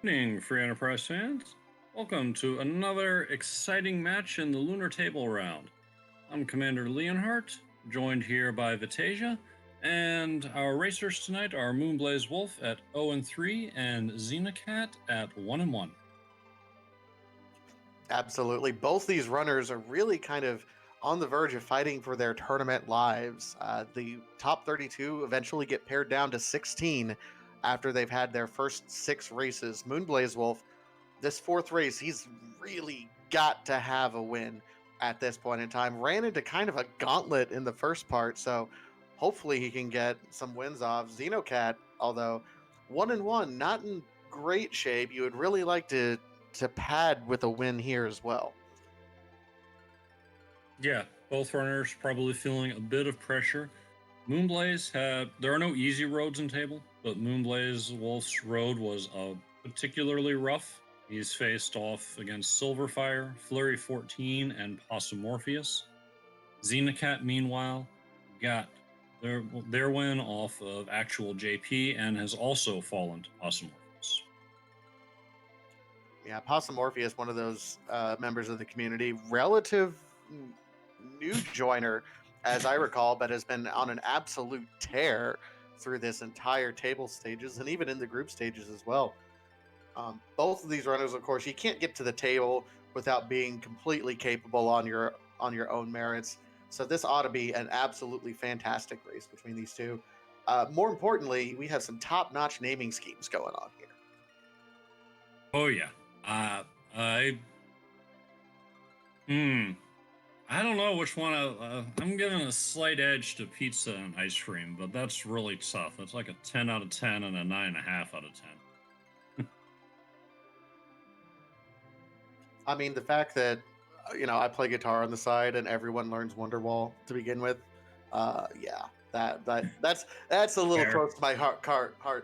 Good evening, Free Enterprise fans. Welcome to another exciting match in the Lunar Table round. I'm Commander Leonhardt, joined here by Vitasia, and our racers tonight are moonblazewolf at 0-3 and Xenocat at 1-1. Absolutely. Both these runners are really kind of on the verge of fighting for their tournament lives. The top 32 eventually get pared down to 16 after they've had their first 6 races. Moonblazewolf, this 4th race, he's really got to have a win at this point in time. Ran into kind of a gauntlet in the first part, so hopefully he can get some wins off. Xenocat, although 1-1, not in great shape. You would really like to pad with a win here as well. Yeah, both runners probably feeling a bit of pressure. Moonblaze there are no easy roads in table, but Moonblazewolf's road was particularly rough. He's faced off against Silverfire, Flurry 14, and Possumorpheus. Xenocat, meanwhile, got their win off of actual JP and has also fallen to Possumorpheus. Yeah, Possumorpheus, one of those members of the community, relative new joiner, as I recall, but has been on an absolute tear through this entire table stages and even in the group stages as well. Both of these runners, of course, you can't get to the table without being completely capable on your own merits. So this ought to be an absolutely fantastic race between these two. More importantly, we have some top-notch naming schemes going on here. Oh yeah, I don't know which one. I'm giving a slight edge to pizza and ice cream, but that's really tough. That's like a 10 out of 10 and a 9.5 out of 10. I mean, the fact that I play guitar on the side and everyone learns Wonderwall to begin with, yeah, that's a little Fair. close to my heart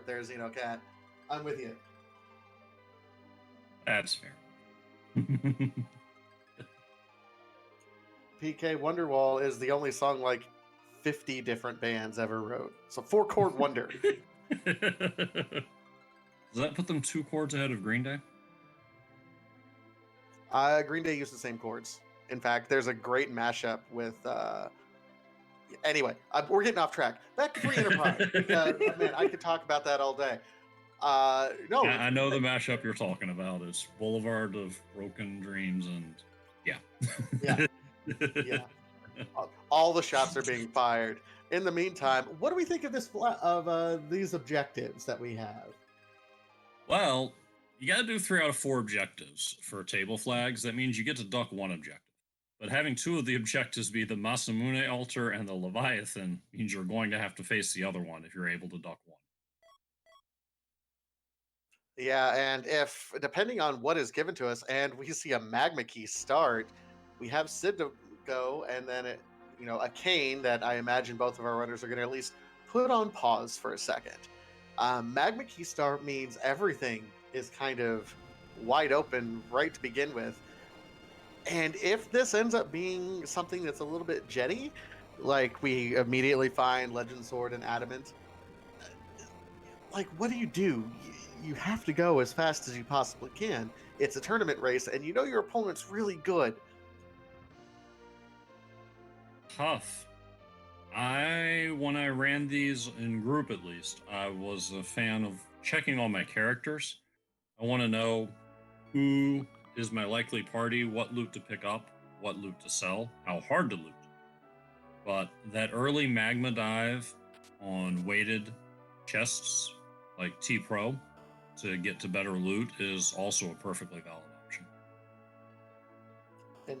there, Xenocat. I'm with you. That's fair. PK Wonderwall is the only song like 50 different bands ever wrote. So 4-chord wonder. Does that put them 2 chords ahead of Green Day? Green Day used the same chords. In fact, there's a great mashup with. Anyway, we're getting off track. Back to Free Enterprise. Man, I could talk about that all day. No, I know the mashup you're talking about. It's Boulevard of Broken Dreams, and yeah. Yeah. All the shots are being fired. In the meantime, what do we think of these objectives that we have? Well, you got to do 3 out of 4 objectives for table flags. That means you get to duck 1 objective. But having 2 of the objectives be the Masamune altar and the Leviathan means you're going to have to face the other one if you're able to duck 1. Yeah, and if depending on what is given to us, and we see a magma key start, we have Sid to go, and then a cane that I imagine both of our runners are going to at least put on pause for a second. Magma key start means everything is kind of wide open right to begin with. And if this ends up being something that's a little bit jetty, like we immediately find Legend Sword and Adamant, like what do? You have to go as fast as you possibly can. It's a tournament race, and you know your opponent's really good. Tough. When I ran these in group at least, I was a fan of checking all my characters. I want to know who is my likely party, what loot to pick up, what loot to sell, how hard to loot. But that early magma dive on weighted chests like T Pro to get to better loot is also a perfectly valid option. And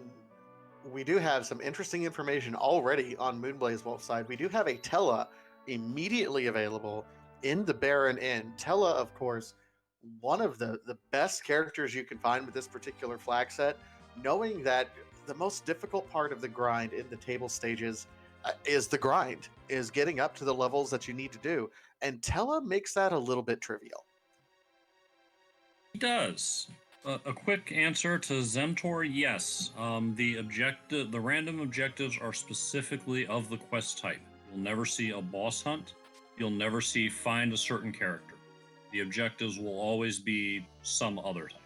we do have some interesting information already on Moonblazewolf's side. We do have a Tella immediately available in the Baron Inn. Tella, of course, one of the best characters you can find with this particular flag set, knowing that the most difficult part of the grind in the table stages is the grind, is getting up to the levels that you need to do. And Tella makes that a little bit trivial. He does. A quick answer to Zemtor, yes. The random objectives are specifically of the quest type. You'll never see a boss hunt. You'll never see find a certain character. The objectives will always be some other type.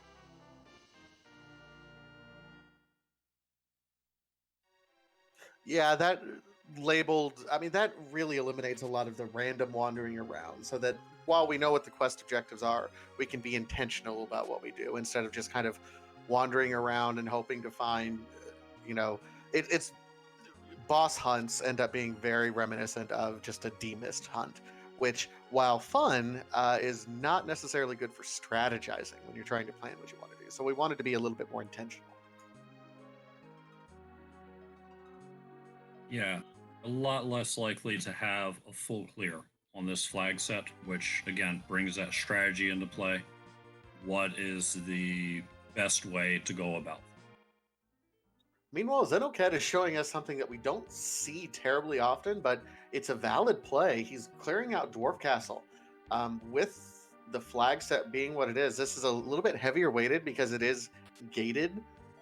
Yeah, that labeled, I mean, that really eliminates a lot of the random wandering around so that while we know what the quest objectives are, we can be intentional about what we do instead of just kind of wandering around and hoping to find, you know, it's boss hunts end up being very reminiscent of just a demist hunt, which, while fun, is not necessarily good for strategizing when you're trying to plan what you want to do. So we wanted to be a little bit more intentional. Yeah, a lot less likely to have a full clear on this flag set, which again brings that strategy into play. What is the best way to go about? Meanwhile, Xenocat is showing us something that we don't see terribly often, but it's a valid play. He's clearing out Dwarf Castle. With the flag set being what it is, this is a little bit heavier weighted because it is gated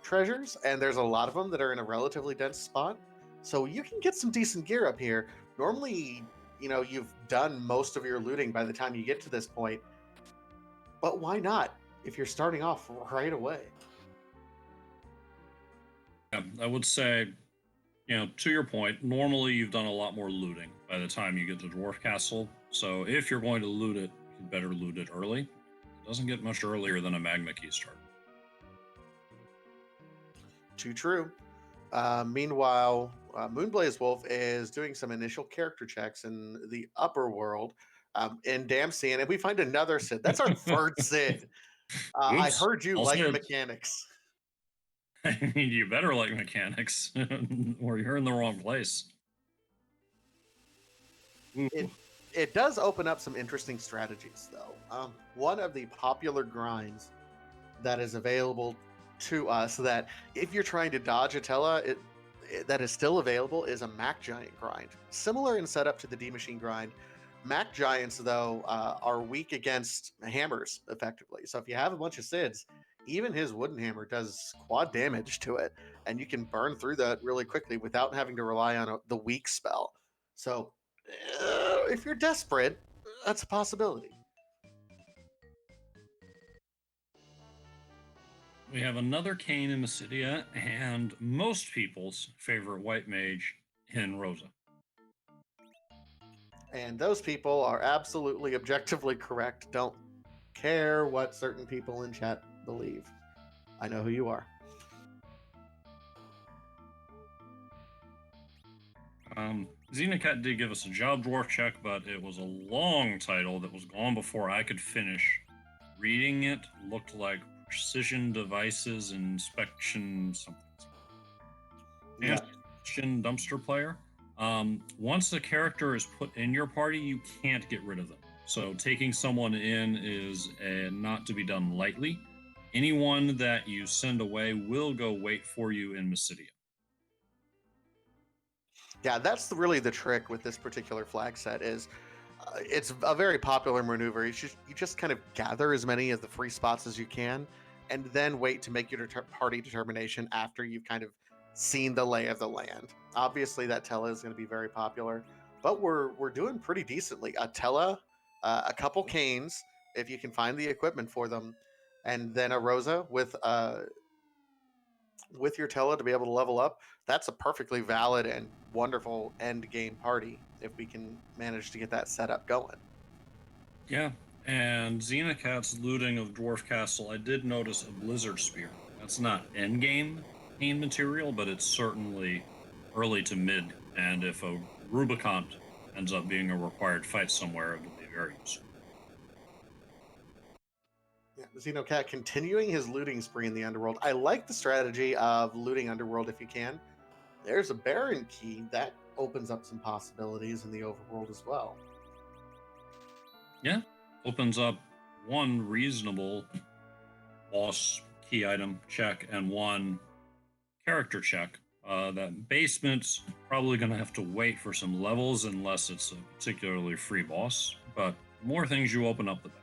treasures, and there's a lot of them that are in a relatively dense spot. So you can get some decent gear up here. Normally, you've done most of your looting by the time you get to this point, but why not if you're starting off right away? Yeah, I would say, to your point, normally you've done a lot more looting by the time you get to Dwarf Castle. So if you're going to loot it, you better loot it early. It doesn't get much earlier than a Magma Key start. Too true. Meanwhile, Moonblazewolf is doing some initial character checks in the upper world in Dempsey, and we find another Sid. That's our third Sid. I Oops, heard you all like said. mechanics. I mean, you better like mechanics, or you're in the wrong place. It does open up some interesting strategies, though. One of the popular grinds that is available to us, that if you're trying to dodge a Tella, that is still available, is a Mac Giant grind. Similar in setup to the D Machine grind. Mac Giants, though, are weak against hammers, effectively. So if you have a bunch of Sids, even his wooden hammer does quad damage to it, and you can burn through that really quickly without having to rely on the weak spell. So if you're desperate, that's a possibility. We have another Kane in Mysidia, and most people's favorite white mage in Rosa. And those people are absolutely objectively correct. Don't care what certain people in chat believe. I know who you are. Xenocat did give us a job dwarf check, but it was a long title that was gone before I could finish reading it. Looked like precision devices inspection something. Yeah. Inspection dumpster player. Once the character is put in your party, you can't get rid of them. So taking someone in is not to be done lightly. Anyone that you send away will go wait for you in Mysidia. Yeah, that's really the trick with this particular flag set. Is it's a very popular maneuver. You just kind of gather as many of the free spots as you can, and then wait to make your party determination after you've kind of seen the lay of the land. Obviously, that Tella is going to be very popular, but we're doing pretty decently. A Tella, a couple Canes, if you can find the equipment for them, and then a Rosa with your Tella to be able to level up. That's a perfectly valid and wonderful end game party if we can manage to get that setup going. Yeah, and Xenocat's looting of Dwarf Castle, I did notice a Blizzard Spear. That's not end game pain material, but it's certainly early to mid. And if a Rubicon ends up being a required fight somewhere, it'll be very useful. Yeah, Xenocat continuing his looting spree in the Underworld. I like the strategy of looting Underworld if you can. There's a Baron key that opens up some possibilities in the Overworld as well. Yeah, opens up one reasonable boss key item check and one character check. That basement's probably going to have to wait for some levels unless it's a particularly free boss, but the more things you open up, the better.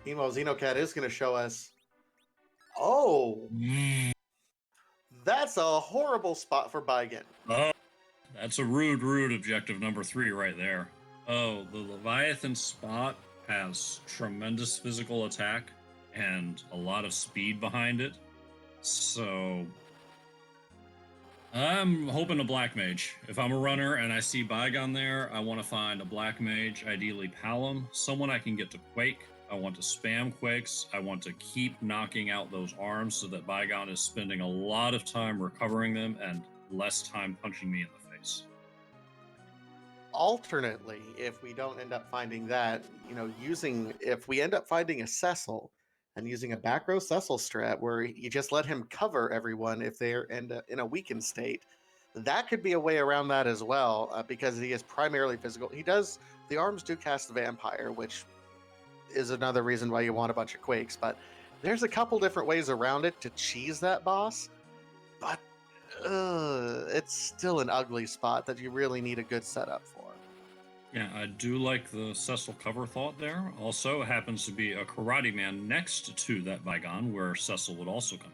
Meanwhile, Xenocat is going to show us. Oh, that's a horrible spot for Baigen. Oh, That's a rude objective number 3 right there. Oh, the Leviathan spot has tremendous physical attack and a lot of speed behind it. So I'm hoping a black mage. If I'm a runner and I see Bygone there, I want to find a black mage, ideally Palom, someone I can get to Quake. I want to spam Quakes. I want to keep knocking out those arms so that Bygone is spending a lot of time recovering them and less time punching me in the face. Alternately, if we don't end up finding that, if we end up finding a Cecil and using a back row Cecil strat where you just let him cover everyone if they're in a weakened state, that could be a way around that as well, because he is primarily physical. The arms do cast vampire, which is another reason why you want a bunch of Quakes, but there's a couple different ways around it to cheese that boss, but it's still an ugly spot that you really need a good setup for. Yeah, I do like the Cecil cover thought there. Also, it happens to be a Karate Man next to that Bygone, where Cecil would also come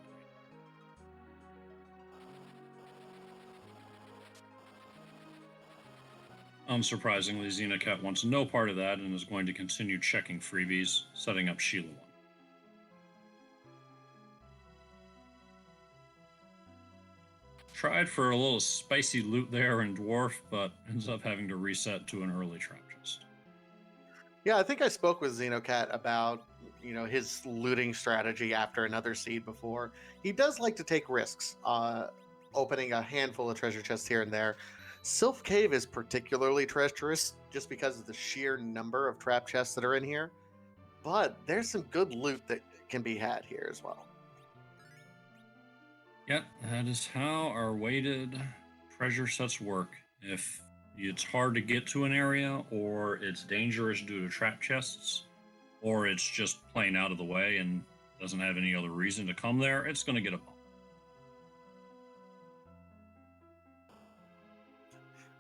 in. Unsurprisingly, Xenocat wants no part of that and is going to continue checking freebies, setting up Sheila 1. Tried for a little spicy loot there in Dwarf, but ends up having to reset to an early trap chest. Yeah, I think I spoke with Xenocat about his looting strategy after another seed before. He does like to take risks, opening a handful of treasure chests here and there. Sylph Cave is particularly treacherous just because of the sheer number of trap chests that are in here. But there's some good loot that can be had here as well. Yep, that is how our weighted treasure sets work. If it's hard to get to an area, or it's dangerous due to trap chests, or it's just plain out of the way and doesn't have any other reason to come there, it's going to get a bump.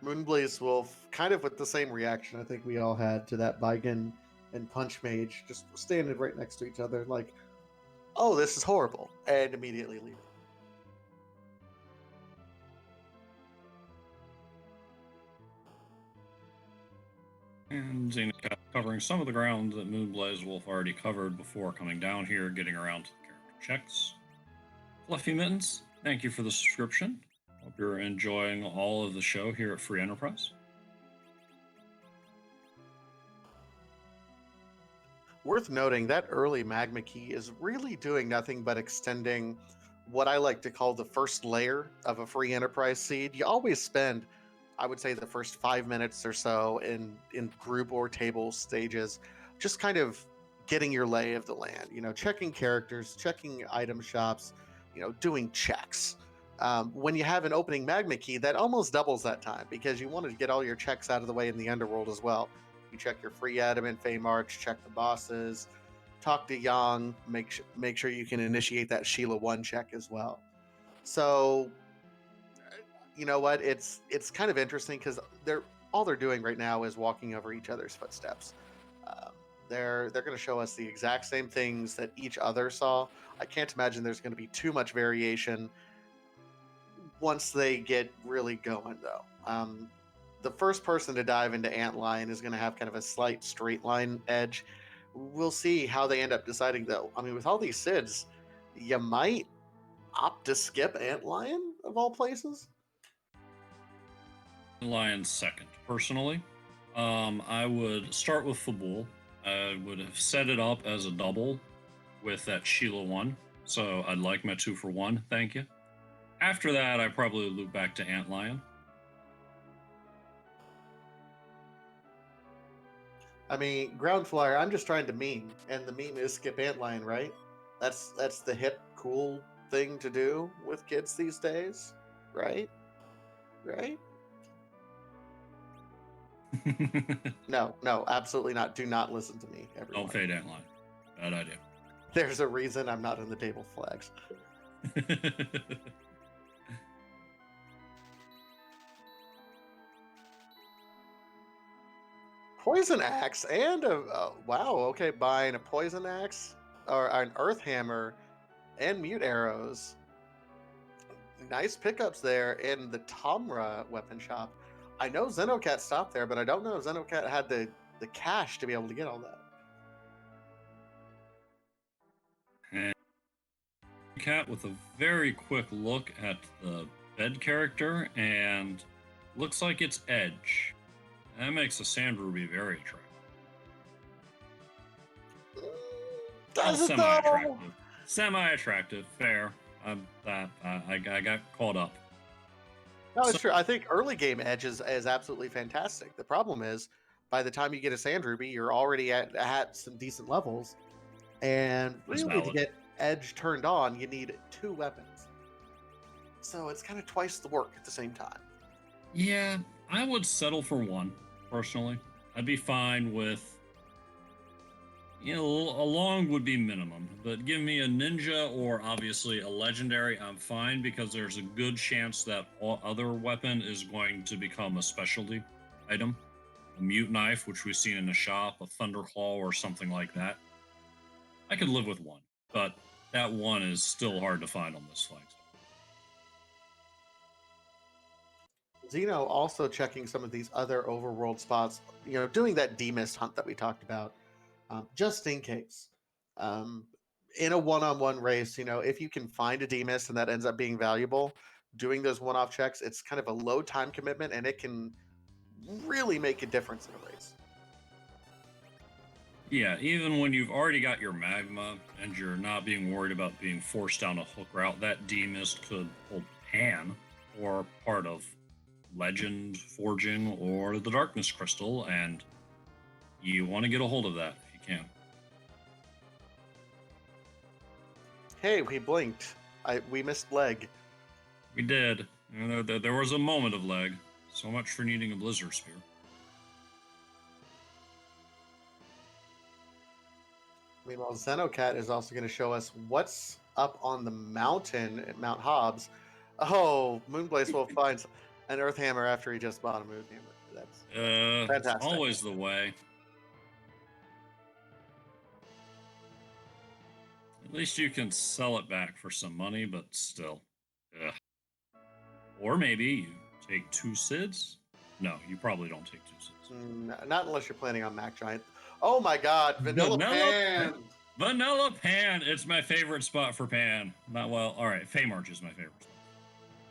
Moonblazewolf, kind of with the same reaction I think we all had to that Bygone and Punch Mage just standing right next to each other, like, oh, this is horrible, and immediately leaving. And Xenocat covering some of the ground that Moonblazewolf already covered before coming down here, getting around to the character checks. Fluffy Mittens, thank you for the subscription. Hope you're enjoying all of the show here at Free Enterprise. Worth noting that early magma key is really doing nothing but extending what I like to call the first layer of a free enterprise seed. You always spend, I would say, the first 5 minutes or so in group or table stages, just kind of getting your lay of the land. Checking characters, checking item shops, doing checks. When you have an opening magma key, that almost doubles that time because you wanted to get all your checks out of the way in the underworld as well. You check your free item in Feymarch, check the bosses, talk to Yang, make sure you can initiate that Sheila 1 check as well. So, you know what? It's kind of interesting because all they're doing right now is walking over each other's footsteps. They're going to show us the exact same things that each other saw. I can't imagine there's going to be too much variation once they get really going, though. The first person to dive into Antlion is going to have kind of a slight straight line edge. We'll see how they end up deciding, though. I mean, with all these SIDS, you might opt to skip Antlion, of all places. Lion's second, personally. I would start with Fabul. I would have set it up as a double with that Sheila 1. So I'd like my 2 for 1, thank you. After that, I probably loop back to Antlion. I mean, Ground Flyer, I'm just trying to meme, and the meme is skip Antlion, right? That's the hip, cool thing to do with kids these days, right? Right? No, absolutely not. Do not listen to me, everyone. Don't fade Antlion. Bad idea. There's a reason I'm not in the table flags. Poison axe and wow, okay, buying a poison axe or an earth hammer and mute arrows. Nice pickups there in the Tomra weapon shop. I know Xenocat stopped there, but I don't know if Xenocat had the cash to be able to get all that. And cat with a very quick look at the bed character, and looks like it's Edge. That makes a Sand Ruby very attractive. Does it though? Semi-attractive. Semi-attractive, fair. I got caught up. No, it's true. I think early game Edge is absolutely fantastic. The problem is, by the time you get a Sand Ruby, you're already at some decent levels, and That's really to valid. get Edge turned on, you need 2 weapons. So it's kind of twice the work at the same time. Yeah, I would settle for 1, personally. I'd be fine with, a long would be minimum, but give me a ninja or obviously a legendary, I'm fine, because there's a good chance that all other weapon is going to become a specialty item. A mute knife, which we've seen in the shop, a thunderclaw or something like that. I could live with 1, but that 1 is still hard to find on this flight. Xeno also checking some of these other overworld spots, doing that demist hunt that we talked about, just in case. In a one-on-one race, if you can find a demist and that ends up being valuable, doing those one-off checks, it's kind of a low time commitment and it can really make a difference in a race. Yeah, even when you've already got your magma and you're not being worried about being forced down a hook route, that demist could hold Pan or part of Legend Forging or the Darkness Crystal, and you want to get a hold of that if you can. Hey, we blinked. We missed leg. We did. There was a moment of leg. So much for needing a Blizzard Spear. Meanwhile, Xenocat is also going to show us what's up on the mountain at Mount Hobbs. Oh, moonblazewolf finds an Earth Hammer after he just bought a Moon Hammer. That's fantastic. It's always the way. At least you can sell it back for some money, but still. Ugh. Or maybe you take 2 Sids? No, you probably don't take 2 Sids. Not unless you're planning on Mac Giant. Oh my god, Vanilla Pan! Vanilla Pan! It's my favorite spot for Pan. Alright, Feymarch is my favorite spot.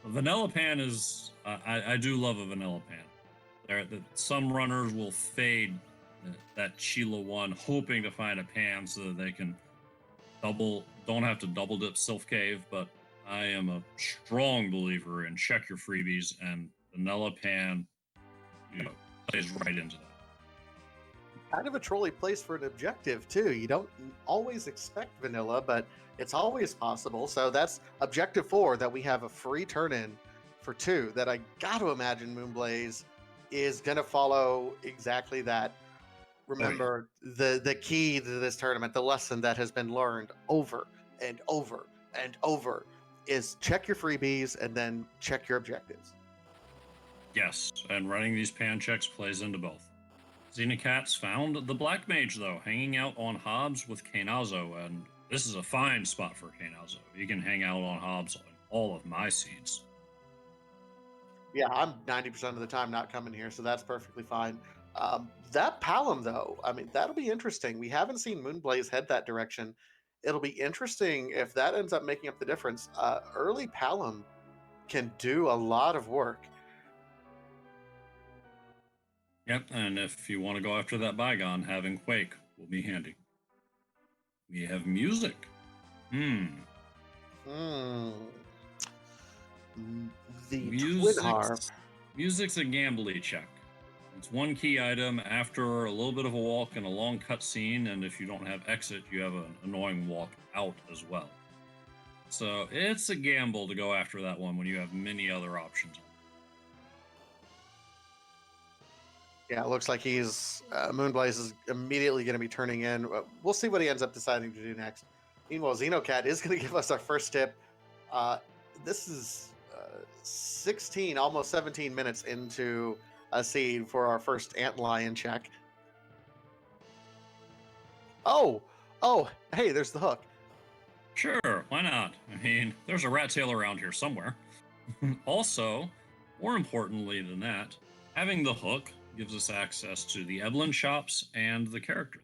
Vanilla Pan is... I do love a Vanilla Pan. Some runners will fade that Sheila 1, hoping to find a Pan so that they can don't have to double dip Sylph Cave, but I am a strong believer in check your freebies, and Vanilla Pan plays right into that. Kind of a trolley place for an objective too. You don't always expect vanilla, but it's always possible. So that's objective 4 that we have a free turn in for 2 that I got to imagine Moonblaze is going to follow exactly that. Remember, the key to this tournament, the lesson that has been learned over and over and over, is check your freebies and then check your objectives. Yes, and running these pan checks plays into both. Xenocat's found the Black Mage, though, hanging out on Hobbs with Kainazo, and this is a fine spot for Kainazo. He can hang out on Hobbs on all of my seeds. Yeah, I'm 90% of the time not coming here, so that's perfectly fine. That Palom, though, I mean, that'll be interesting. We haven't seen Moonblaze head that direction. It'll be interesting if that ends up making up the difference. Early Palom can do a lot of work. Yep, and if you want to go after that Bygone, having Quake will be handy. We have music. The Twin Harp. Music's a gambly check. It's 1 key item after a little bit of a walk and a long cutscene, and if you don't have exit, you have an annoying walk out as well. So it's a gamble to go after that one when you have many other options. Yeah, it looks like Moonblaze is immediately going to be turning in. We'll see what he ends up deciding to do next. Meanwhile, Xenocat is going to give us our first tip. This is 16, almost 17 minutes into a seed for our first Antlion check. Oh, hey, there's the hook. Sure, why not? I mean, there's a rat tail around here somewhere. Also, more importantly than that, having the hook gives us access to the Eblin shops and the character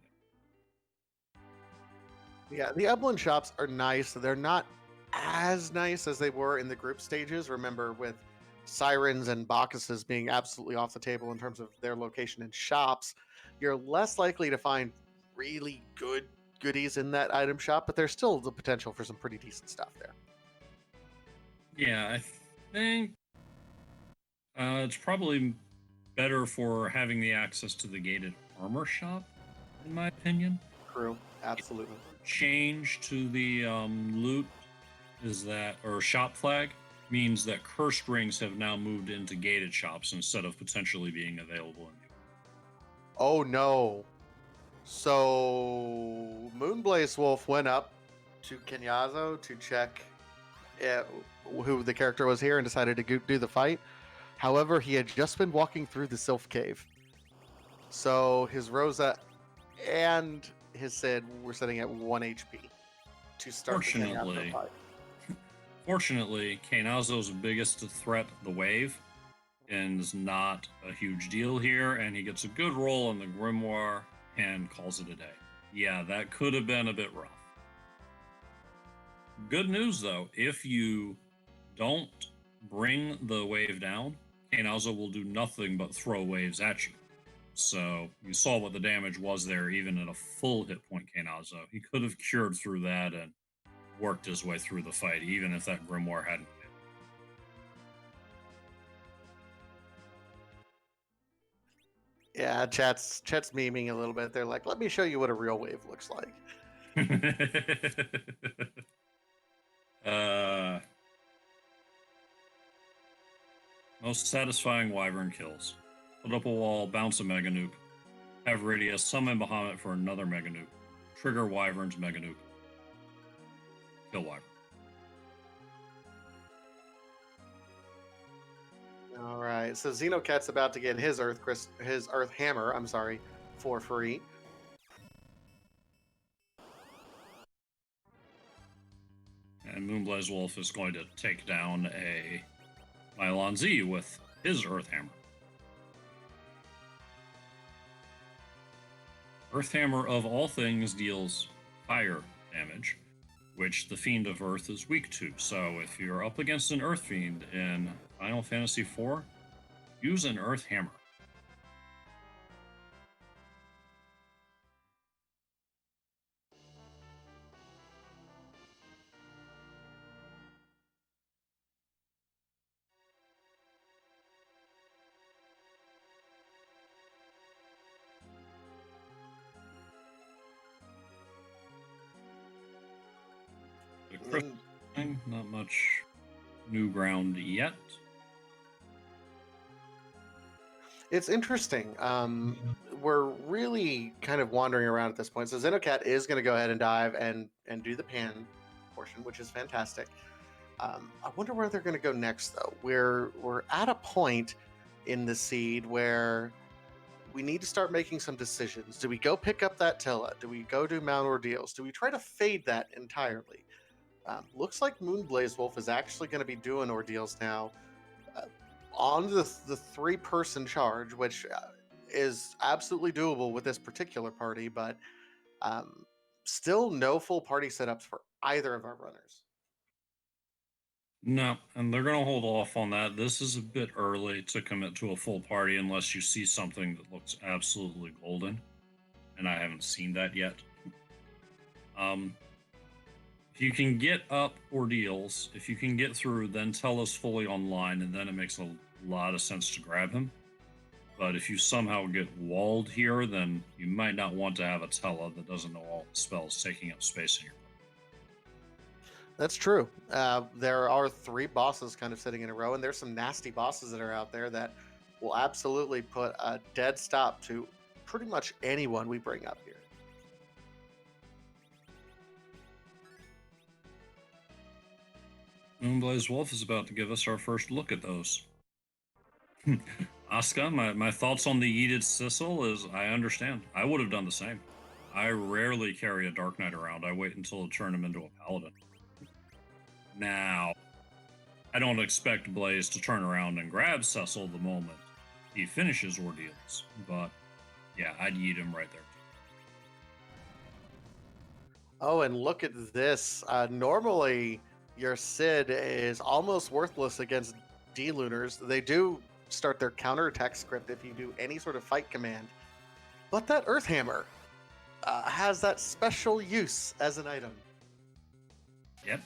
there. Yeah, the Eblin shops are nice. They're not as nice as they were in the group stages. Remember, with Sirens and Bacchuses being absolutely off the table in terms of their location in shops, you're less likely to find really good goodies in that item shop, but there's still the potential for some pretty decent stuff there. Yeah, I think it's probably better for having the access to the gated armor shop, in my opinion. True, absolutely. Change to the loot is that, or shop flag, means that cursed rings have now moved into gated shops instead of potentially being available in the. Oh no. So Moonblazewolf went up to Kenyazo to check who the character was here and decided to do the fight. However, he had just been walking through the Sylph Cave. So his Rosa and his Sid were sitting at 1 HP to start the Kenyazo fight. Fortunately, Kainazo's biggest threat, the wave, is not a huge deal here, and he gets a good roll on the Grimoire and calls it a day. Yeah, that could have been a bit rough. Good news, though, if you don't bring the wave down, Kainazo will do nothing but throw waves at you. So you saw what the damage was there, even at a full hit point Kainazo. He could have cured through that and worked his way through the fight, even if that Grimoire hadn't been. Yeah, chat's memeing a little bit. They're like, let me show you what a real wave looks like. Most satisfying wyvern kills. Put up a wall, bounce a mega nuke. Have radius, summon Bahamut for another mega nuke. Trigger wyvern's mega nuke. Kill wyvern. All right, so Xenocat's about to get his Earth Hammer, for free. And moonblazewolf is going to take down a Mylon Z with his Earth Hammer. Earth Hammer, of all things, deals fire damage, which the Fiend of Earth is weak to. So if you're up against an Earth Fiend in Final Fantasy IV, use an Earth Hammer. Not much new ground yet. It's interesting. We're really kind of wandering around at this point. So Xenocat is going to go ahead and dive and do the pan portion, which is fantastic. I wonder where they're going to go next, though. We're at a point in the seed where we need to start making some decisions. Do we go pick up that Tilla? Do we go do Mount Ordeals? Do we try to fade that entirely? Looks like Moonblazewolf is actually going to be doing Ordeals now on the 3-person charge, which is absolutely doable with this particular party, but still no full party setups for either of our runners. No, and they're going to hold off on that. This is a bit early to commit to a full party unless you see something that looks absolutely golden, and I haven't seen that yet. If you can get up Ordeals, if you can get through, then Tella's fully online, and then it makes a lot of sense to grab him. But if you somehow get walled here, then you might not want to have a Tella that doesn't know all the spells taking up space in your. That's true. There are 3 bosses kind of sitting in a row, and there's some nasty bosses that are out there that will absolutely put a dead stop to pretty much anyone we bring up here. Moonblazewolf is about to give us our first look at those. Asuka, my thoughts on the yeeted Sissel is I understand. I would have done the same. I rarely carry a Dark Knight around. I wait until I turn him into a Paladin. Now, I don't expect Blaze to turn around and grab Cecil the moment he finishes Ordeals, but yeah, I'd eat him right there. Oh, and look at this. Normally, your Sid is almost worthless against D-Lunars. They do start their counterattack script if you do any sort of fight command. But that Earth Hammer has that special use as an item. Yep,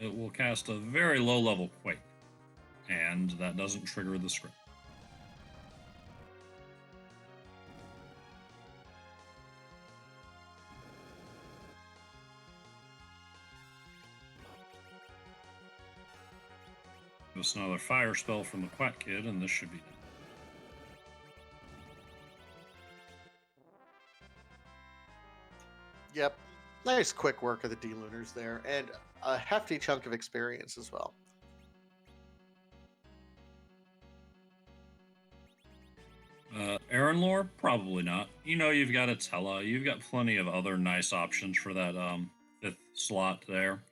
it will cast a very low level Quake, and that doesn't trigger the script. Just another fire spell from the Quack Kid, and this should be done. Yep. Nice quick work of the D-Lunars there, and a hefty chunk of experience as well. Aaron lore? Probably not. You know, you've got Atella. You've got plenty of other nice options for that 5th slot there.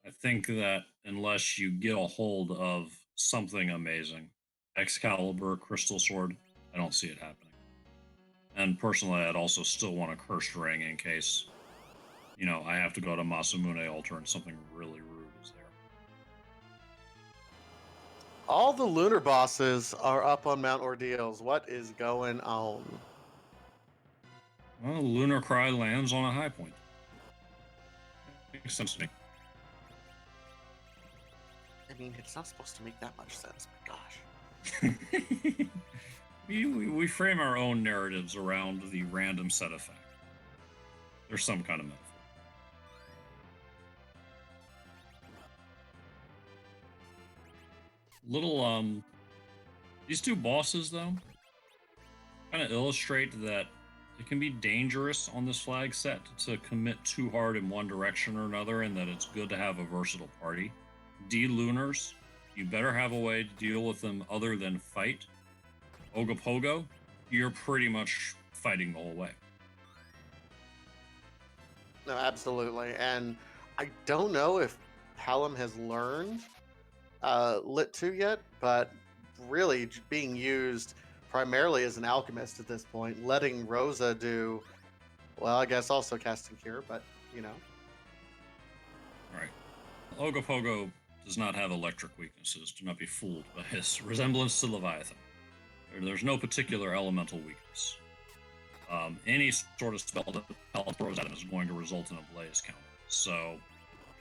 I think that unless you get a hold of something amazing, Excalibur, Crystal Sword, I don't see it happening. And personally, I'd also still want a Cursed Ring in case, you know, I have to go to Masamune Altar and something really rude is there. All the lunar bosses are up on Mount Ordeals. What is going on? Well, Lunar Cry lands on a high point. Makes sense to me. I mean, it's not supposed to make that much sense, but gosh. we frame our own narratives around the random set effect. There's some kind of metaphor. Little, these two bosses, though, kind of illustrate that it can be dangerous on this flag set to commit too hard in one direction or another, and that it's good to have a versatile party. D-Lunars, you better have a way to deal with them other than fight. Ogopogo, you're pretty much fighting the whole way. No, absolutely. And I don't know if Hallam has learned Lit 2 yet, but really being used primarily as an alchemist at this point, letting Rosa do, well, I guess also casting Cure, but you know. All right. Ogopogo does not have electric weaknesses. Do not be fooled by his resemblance to Leviathan. There's no particular elemental weakness. Any sort of spell that Hallam throws at him is going to result in a blaze counter. So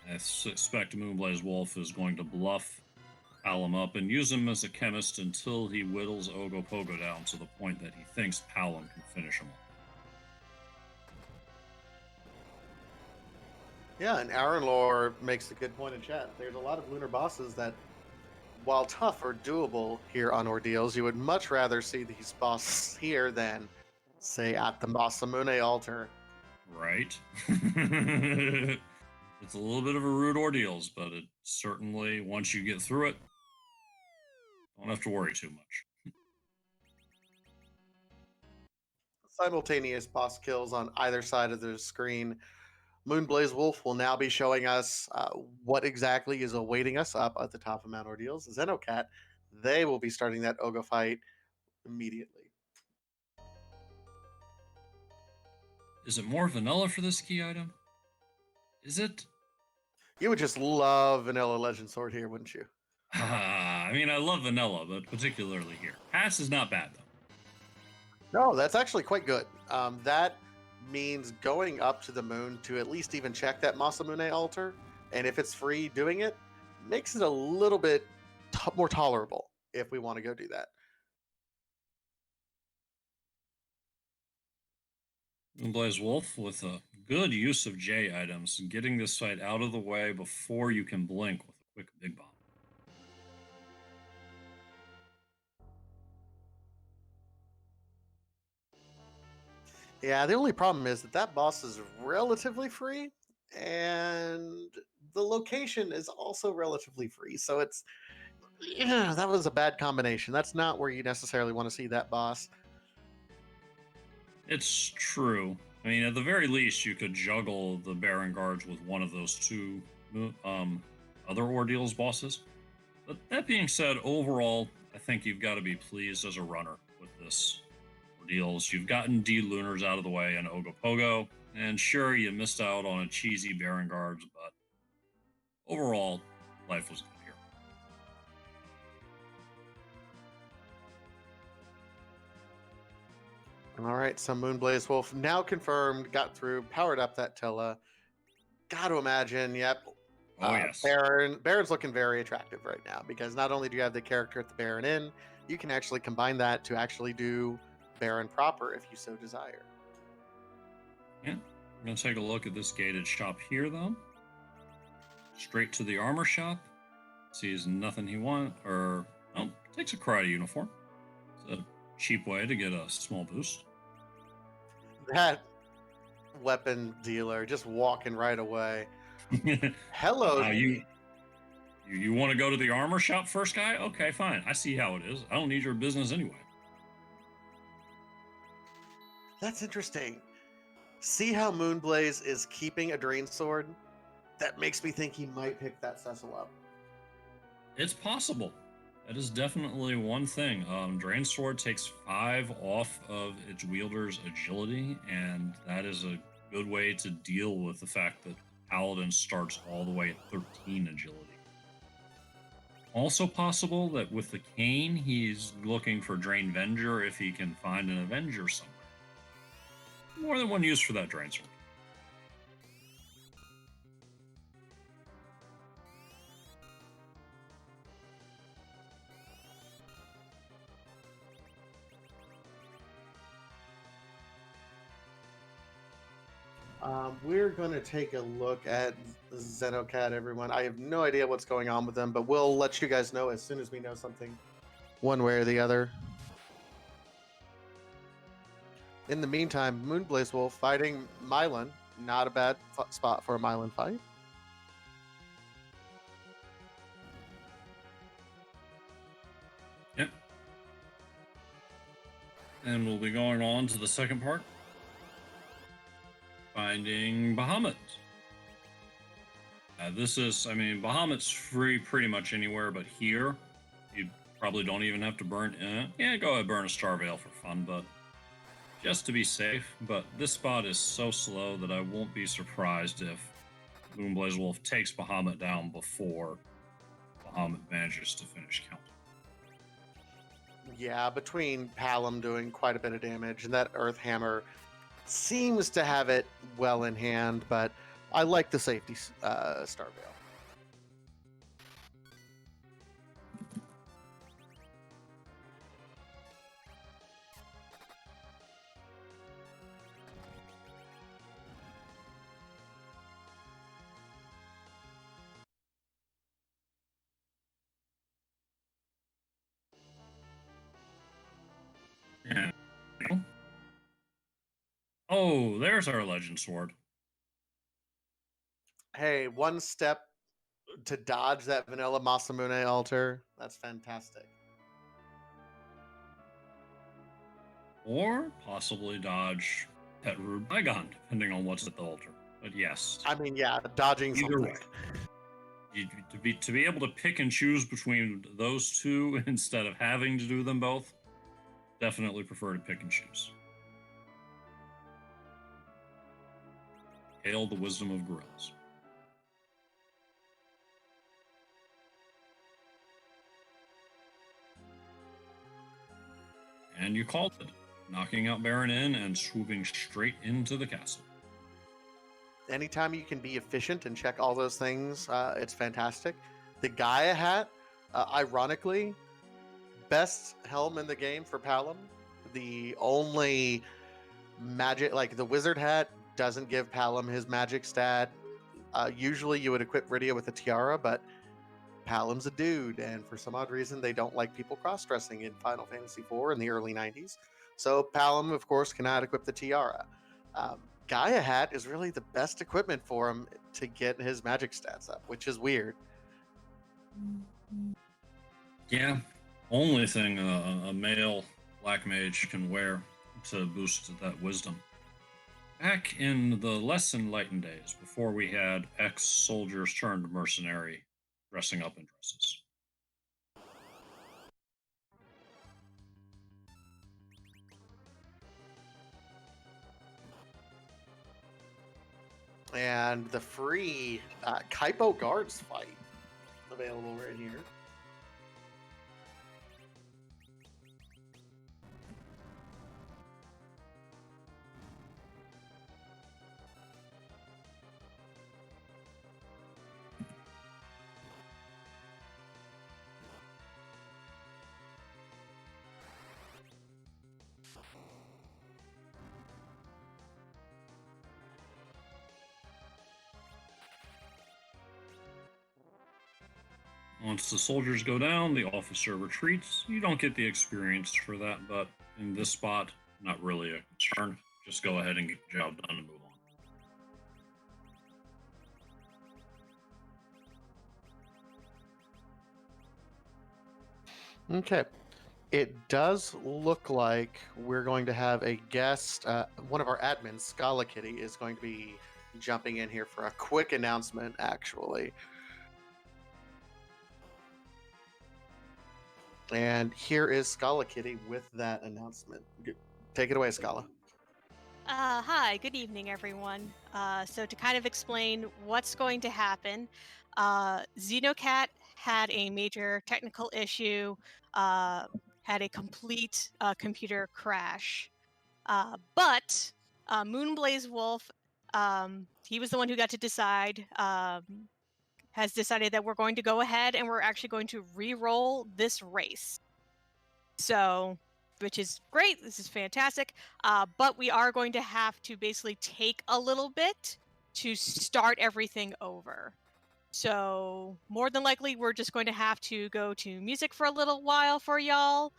I suspect Moonblazewolf is going to bluff Hallam up and use him as a chemist until he whittles Ogopogo down to the point that he thinks Hallam can finish him off. Yeah, and Aaron Lore makes a good point in chat. There's a lot of lunar bosses that, while tough, are doable here on Ordeals. You would much rather see these bosses here than, say, at the Masamune altar. Right? It's a little bit of a rude Ordeals, but it certainly, once you get through it, don't have to worry too much. Simultaneous boss kills on either side of the screen. Moonblazewolf will now be showing us what exactly is awaiting us up at the top of Mount Ordeals. Xenocat, they will be starting that Ogo fight immediately. Is it more vanilla for this key item? Is it? You would just love Vanilla Legend Sword here, wouldn't you? I mean, I love vanilla, but particularly here. Pass is not bad, though. No, that's actually quite good. That means going up to the moon to at least even check that Masamune altar, and if it's free doing it, makes it a little bit more tolerable if we want to go do that. Moonblazewolf with a good use of J items, getting this fight out of the way before you can blink with a quick big bomb. Yeah, the only problem is that boss is relatively free, and the location is also relatively free. So it's, yeah, that was a bad combination. That's not where you necessarily want to see that boss. It's true. I mean, at the very least, you could juggle the Baron Guards with one of those two other Ordeals bosses. But that being said, overall, I think you've got to be pleased as a runner with this Ordeals. You've gotten D Lunars out of the way in Ogopogo, and sure, you missed out on a cheesy Baron Guards, but overall, life was good here. All right, some moonblazewolf now confirmed, got through, powered up that Tilla. Got to imagine, yep. Oh, yes. Baron's looking very attractive right now because not only do you have the character at the Baron Inn, you can actually combine that to actually do Baron proper if you so desire. Yeah, we're going to take a look at this gated shop here, though. Straight to the armor shop. Sees nothing he wants, or takes a karate uniform. It's a cheap way to get a small boost. That weapon dealer just walking right away. Hello. You want to go to the armor shop first, guy? Okay, fine. I see how it is. I don't need your business anyway. That's interesting. See how Moonblaze is keeping a drain sword? That makes me think he might pick that Cecil up. It's possible. That is definitely one thing. Drain Sword takes 5 off of its wielder's agility, and that is a good way to deal with the fact that Paladin starts all the way at 13 agility. Also possible that with the cane, he's looking for Drain Venger if he can find an Avenger somewhere. More than one use for that Drain Sword. We're going to take a look at Xenocat, everyone. I have no idea what's going on with them, but we'll let you guys know as soon as we know something, one way or the other. In the meantime, moonblazewolf fighting Mylan. Not a bad spot for a Mylan fight. Yep. And we'll be going on to the second part. Finding Bahamut. This is, I mean, Bahamut's free pretty much anywhere, but here, you probably don't even have to burn. Yeah, go ahead, burn a Star Veil for fun, but just to be safe. But this spot is so slow that I won't be surprised if moonblazewolf takes Bahamut down before Bahamut manages to finish counting. Yeah, between Palom doing quite a bit of damage and that Earth Hammer seems to have it well in hand, but I like the safety Star Veil. Yeah. Oh, there's our Legend Sword. Hey, one step to dodge that vanilla Masamune altar. That's fantastic. Or possibly dodge Pet Rude Bygone, depending on what's at the altar. But yes. I mean, yeah, dodging Either something. way. To be able to pick and choose between those two instead of having to do them both, definitely prefer to pick and choose. Hail the wisdom of gorillas. And you called it, knocking out Baron Inn and swooping straight into the castle. Anytime you can be efficient and check all those things, it's fantastic. The Gaia hat, ironically, best helm in the game for Palom. The only magic, like the wizard hat, doesn't give Palom his magic stat. Usually you would equip Rydia with a tiara, but Palom's a dude, and for some odd reason, they don't like people cross-dressing in Final Fantasy IV in the early 90s. So Palom, of course, cannot equip the tiara. Gaia hat is really the best equipment for him to get his magic stats up, which is weird. Yeah, only thing a male black mage can wear to boost that wisdom. Back in the less enlightened days, before we had ex-soldiers turned mercenary dressing up in dresses. And the free Kaipo Guards fight available right here. Once the soldiers go down, the officer retreats. You don't get the experience for that, but in this spot, not really a concern. Just go ahead and get the job done and move on. Okay. It does look like we're going to have a guest. One of our admins, Scala Kitty, is going to be jumping in here for a quick announcement, actually. And here is Scala Kitty with that announcement. Take it away, Scala. Hi, good evening, everyone. So to kind of explain what's going to happen, Xenocat had a major technical issue, had a complete computer crash. But moonblazewolf, he was the one who got to decide, has decided that we're going to go ahead and we're actually going to re-roll this race. So, which is great. This is fantastic. But we are going to have to basically take a little bit to start everything over. So more than likely, we're just going to have to go to music for a little while for y'all.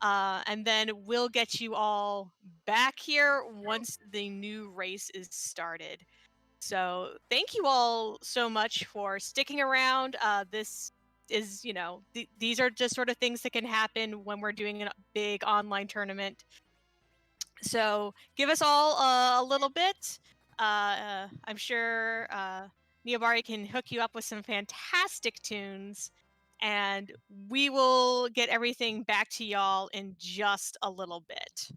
And then we'll get you all back here once the new race is started. So thank you all so much for sticking around. This is, these are just sort of things that can happen when we're doing a big online tournament. So give us all a little bit. I'm sure Neobari can hook you up with some fantastic tunes, and we will get everything back to y'all in just a little bit.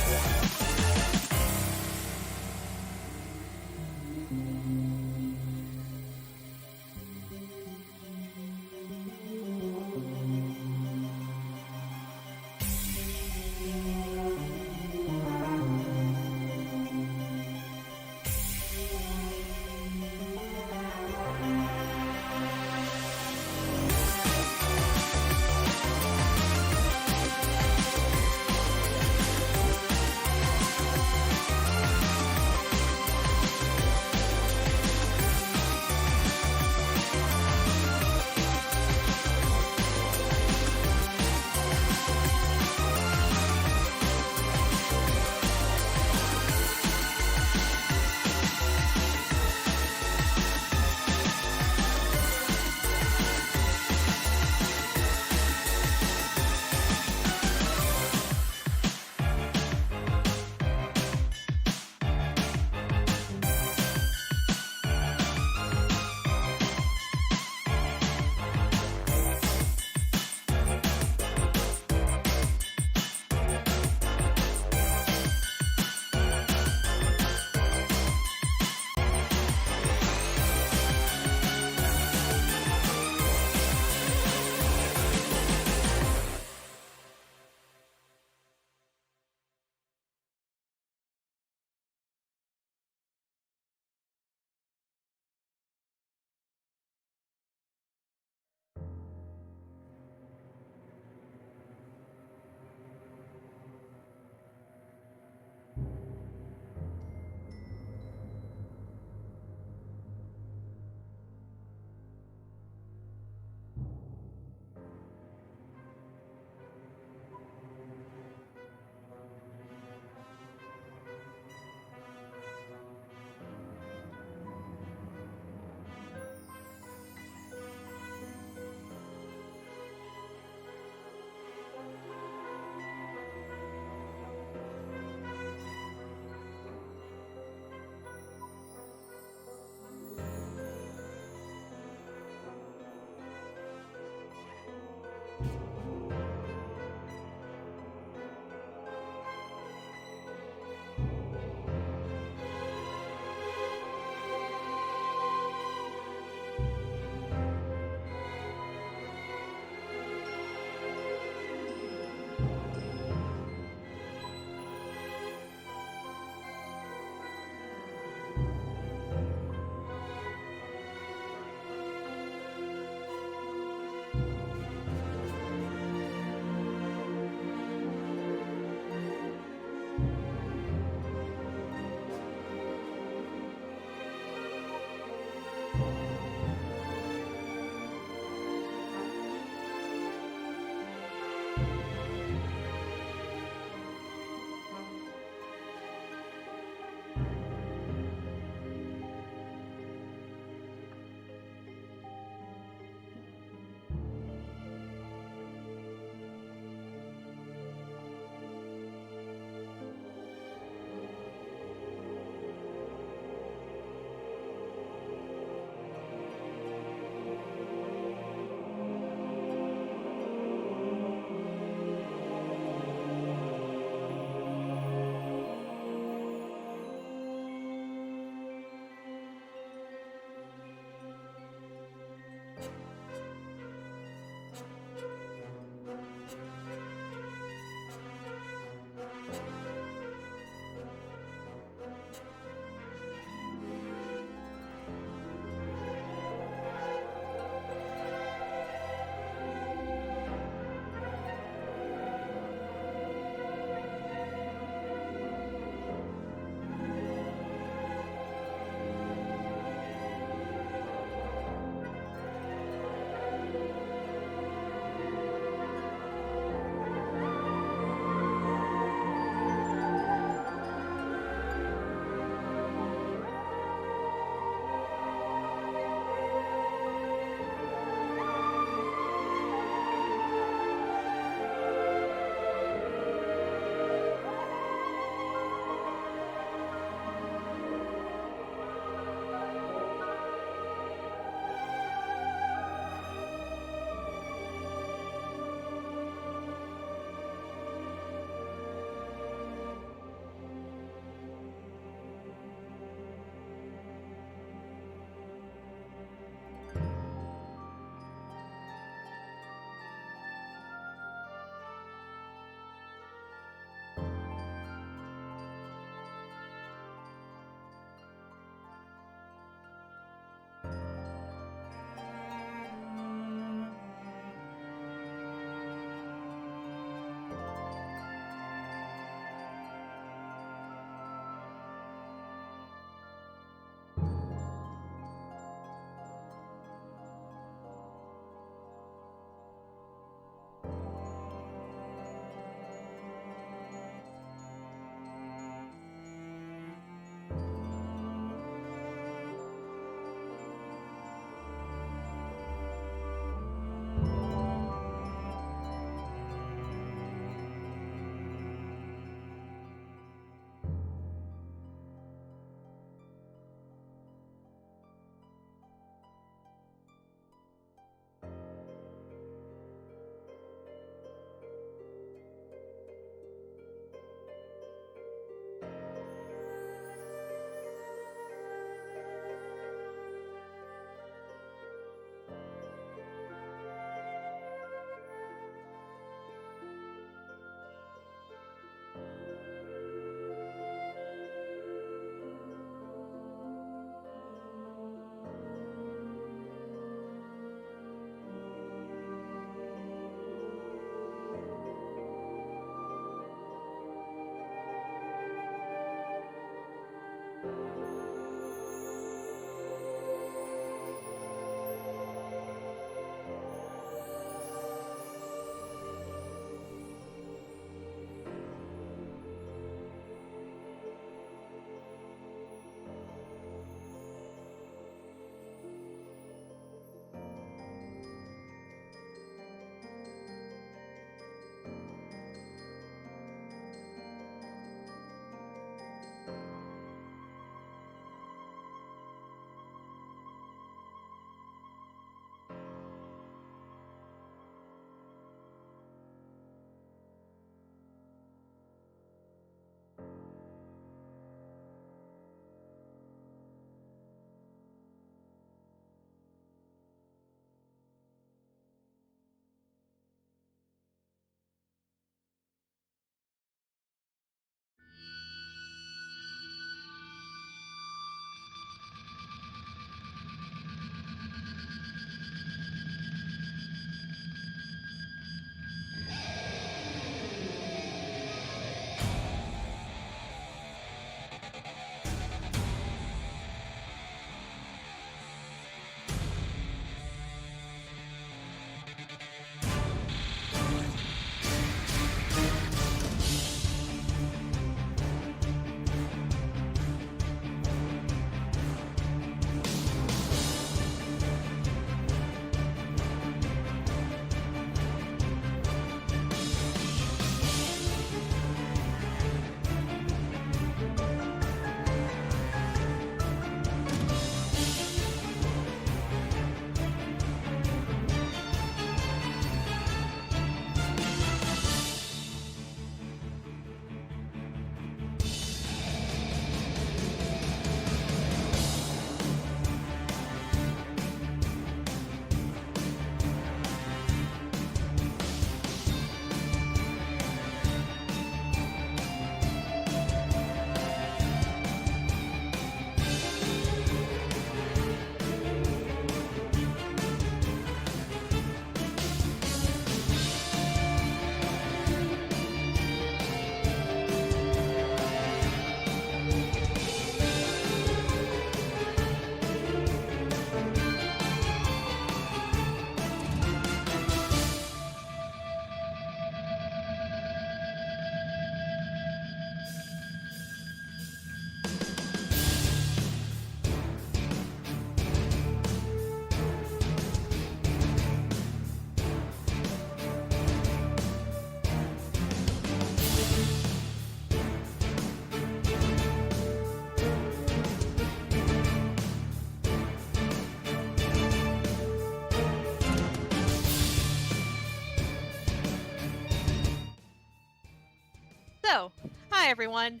Hi everyone,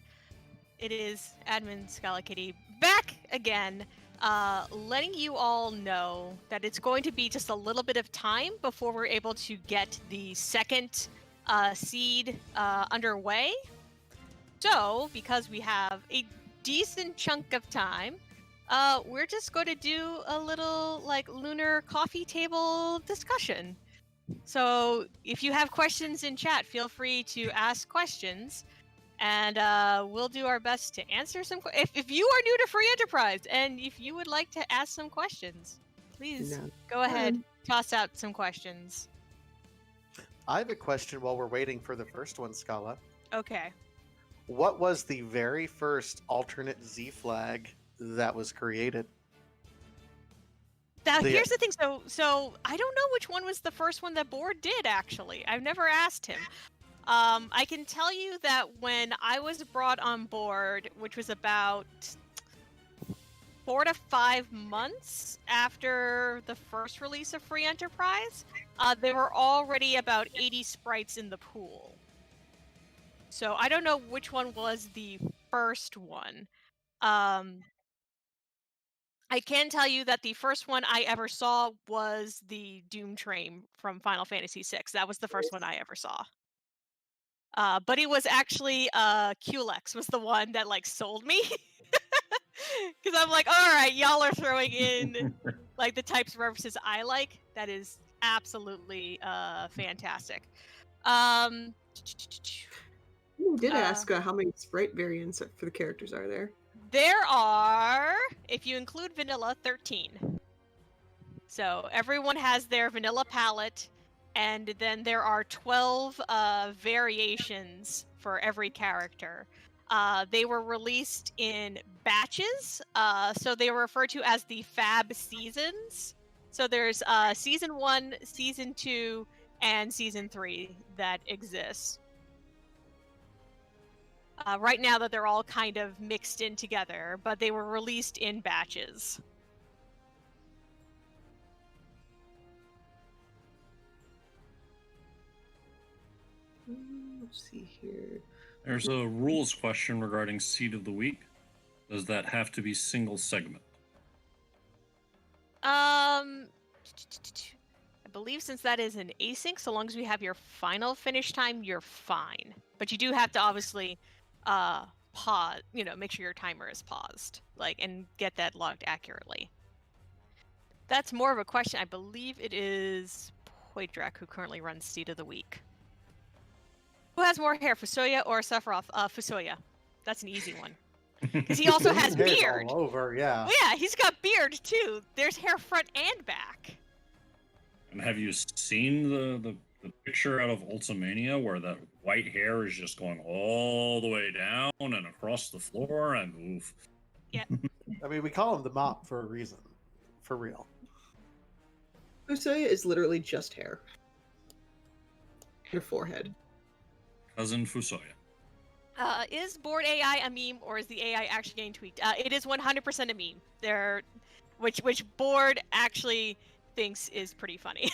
it is Admin Scala Kitty back again, letting you all know that it's going to be just a little bit of time before we're able to get the second seed underway. So, because we have a decent chunk of time, we're just going to do a little like lunar coffee table discussion. So if you have questions in chat, feel free to ask questions, and we'll do our best to answer some. If you are new to Free Enterprise and if you would like to ask some questions, please go ahead, toss out some questions. I have a question while we're waiting for the first one, Scala. Okay. What was the very first alternate Z flag that was created? Now, here's the thing. So I don't know which one was the first one that Board did, actually. I've never asked him. I can tell you that when I was brought on board, which was about 4 to 5 months after the first release of Free Enterprise, there were already about 80 sprites in the pool. So I don't know which one was the first one. I can tell you that the first one I ever saw was the Doom Train from Final Fantasy VI. That was the first one I ever saw. But it was actually Culex was the one that like sold me. Because I'm like, all right, y'all are throwing in like the types of references I like. That is absolutely fantastic. You did ask how many sprite variants for the characters are there? There are, if you include vanilla, 13. So everyone has their vanilla palette, and then there are 12 variations for every character. They were released in batches, so they were referred to as the Fab seasons. So there's Season 1, Season 2, and Season 3 that exists. Right now that they're all kind of mixed in together, but they were released in batches. Let's see here. There's a rules question regarding Seed of the Week. Does that have to be single segment? I believe since that is an async, so long as we have your final finish time, you're fine. But you do have to obviously pause, make sure your timer is paused, and get that logged accurately. That's more of a question. I believe it is Poidrak who currently runs Seed of the Week. Who has more hair, Fusoya or Sephiroth? Fusoya. That's an easy one. Because he also has beard. All over, yeah. Well, yeah, he's got beard too. There's hair front and back. And have you seen the picture out of Ultimania where that white hair is just going all the way down and across the floor and oof? Yeah. I mean, we call him the mop for a reason. For real. Fusoya is literally just hair. Your forehead. Cousin Fusoya. Is Board AI a meme, or is the AI actually getting tweaked? It is 100% a meme. Which Board actually thinks is pretty funny.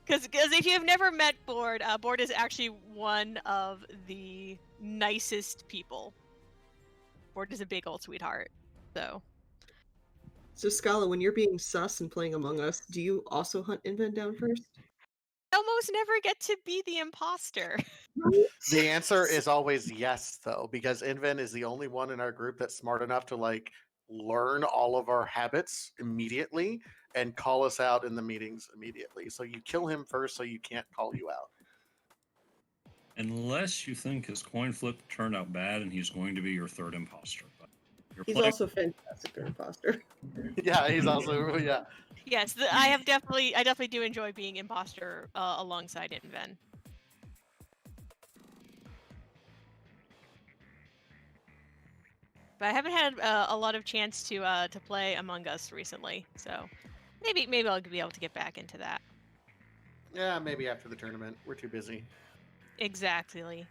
Because if you have never met Board, Board is actually one of the nicest people. Board is a big old sweetheart. So Scala, when you're being sus and playing Among Us, do you also hunt Invent down first? Almost never get to be the imposter. The answer is always yes, though, because Inven is the only one in our group that's smart enough to learn all of our habits immediately and call us out in the meetings immediately. So you kill him first so you can't call you out. Unless you think his coin flip turned out bad and he's going to be your third imposter. But he's also fantastic for imposter. Yeah, he's also, yeah. Yes, I definitely do enjoy being imposter alongside Inven. But I haven't had a lot of chance to play Among Us recently, so maybe I'll be able to get back into that. Yeah, maybe after the tournament. We're too busy. Exactly.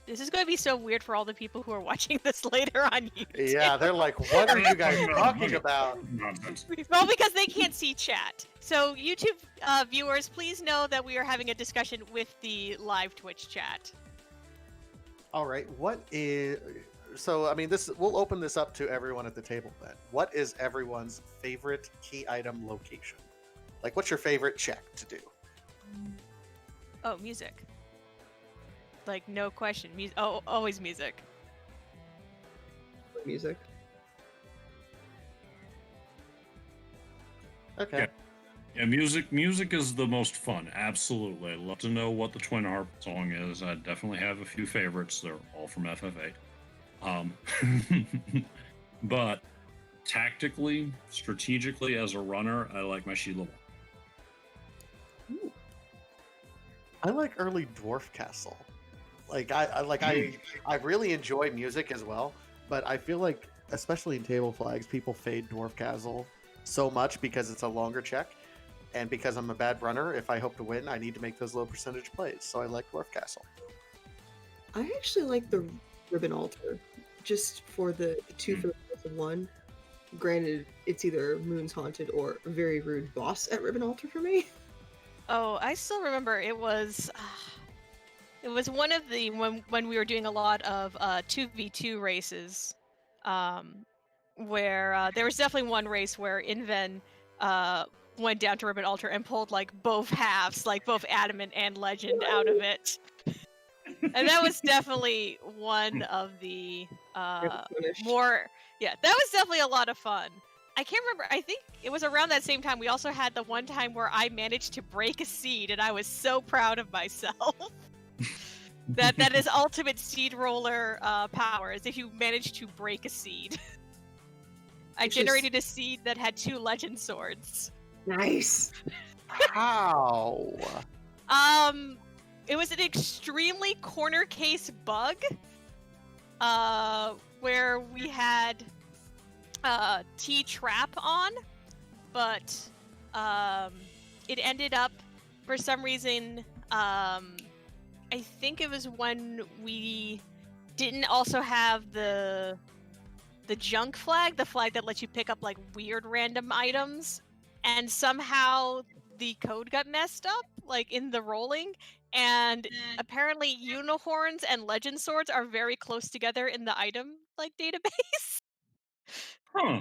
This is going to be so weird for all the people who are watching this later on YouTube. Yeah, they're like, what are you guys talking about? Nonsense. Well, because they can't see chat. So YouTube viewers, please know that we are having a discussion with the live Twitch chat. All right, what is... So, I mean, we'll open this up to everyone at the table then. What is everyone's favorite key item location? Like, what's your favorite check to do? Oh, music. Like, no question. Oh, always music. Music. Okay. Yeah, music is the most fun. Absolutely. I'd love to know what the Twin Harp song is. I definitely have a few favorites. They're all from FF8. But tactically, strategically, as a runner, I like my Sheila. I like early Dwarf Castle. Like I really enjoy music as well, but I feel like, especially in table flags, people fade Dwarf Castle so much because it's a longer check, and because I'm a bad runner, if I hope to win, I need to make those low percentage plays. So I like Dwarf Castle. I actually like the Ribbon Altar, just for the 2 for the price of 1. Granted, it's either Moon's Haunted or a very rude boss at Ribbon Altar for me. Oh, I still remember it was one of the when we were doing a lot of 2v2 races, where there was definitely one race where Inven went down to Ribbon Altar and pulled like both halves, like both Adamant and Legend out of it. And that was definitely one of the more, yeah, that was definitely a lot of fun. I can't remember, I think it was around that same time we also had the one time where I managed to break a seed, and I was so proud of myself. that is ultimate seed roller power, is if you manage to break a seed. I generated a seed that had 2 legend swords. Nice. How? It was an extremely corner case bug, where we had T-Trap on, but it ended up, for some reason, I think it was when we didn't also have the junk flag, the flag that lets you pick up like weird random items, and somehow the code got messed up, like in the rolling, and apparently unicorns and legend swords are very close together in the item like database. Huh.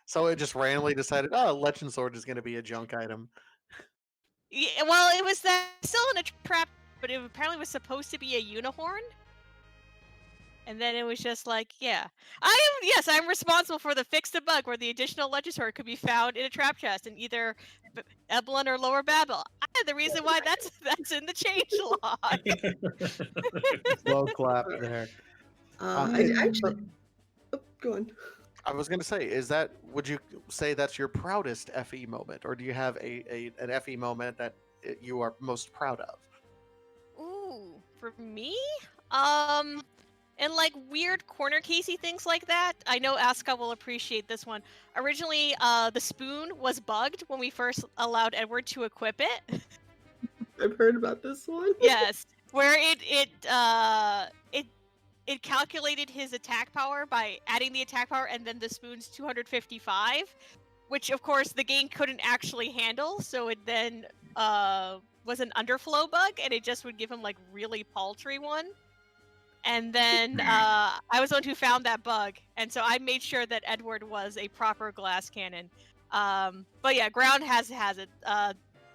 So it just randomly decided, oh, Legend Sword is going to be a junk item. Yeah, well, it was still in a trap, but it apparently was supposed to be a unicorn. And then it was just like, yeah. I'm responsible for the fix the bug where the additional legend sword could be found in a trap chest in either Eblin or Lower Babel. I had the reason why that's in the change log. Slow clap there. I actually... Oh, go on. I was going to say, would you say that's your proudest FE moment, or do you have an FE moment that you are most proud of? Ooh, for me? And like weird corner casey things like that. I know Aska will appreciate this one. Originally, the spoon was bugged when we first allowed Edward to equip it. I've heard about this one. Yes, where it calculated his attack power by adding the attack power and then the spoon's 255, which of course the game couldn't actually handle. So it then was an underflow bug, and it just would give him like really paltry one. And then I was the one who found that bug, and so I made sure that Edward was a proper glass cannon. But yeah, Ground has it.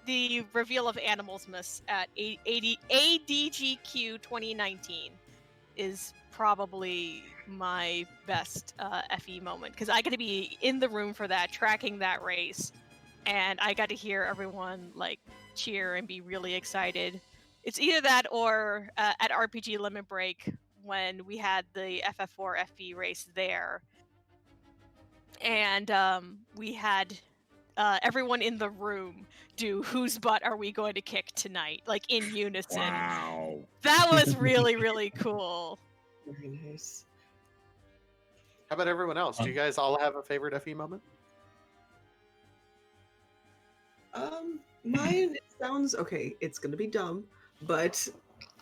The reveal of Animalsmas at ADGQ 2019 is probably my best FE moment, because I got to be in the room for that, tracking that race, and I got to hear everyone like cheer and be really excited. It's either that or at RPG Limit Break when we had the FF4FE race there. And we had everyone in the room do whose butt are we going to kick tonight, like in unison. Wow. That was really, really cool. Very nice. How about everyone else? Do you guys all have a favorite FE moment? Mine sounds okay. It's gonna be dumb, but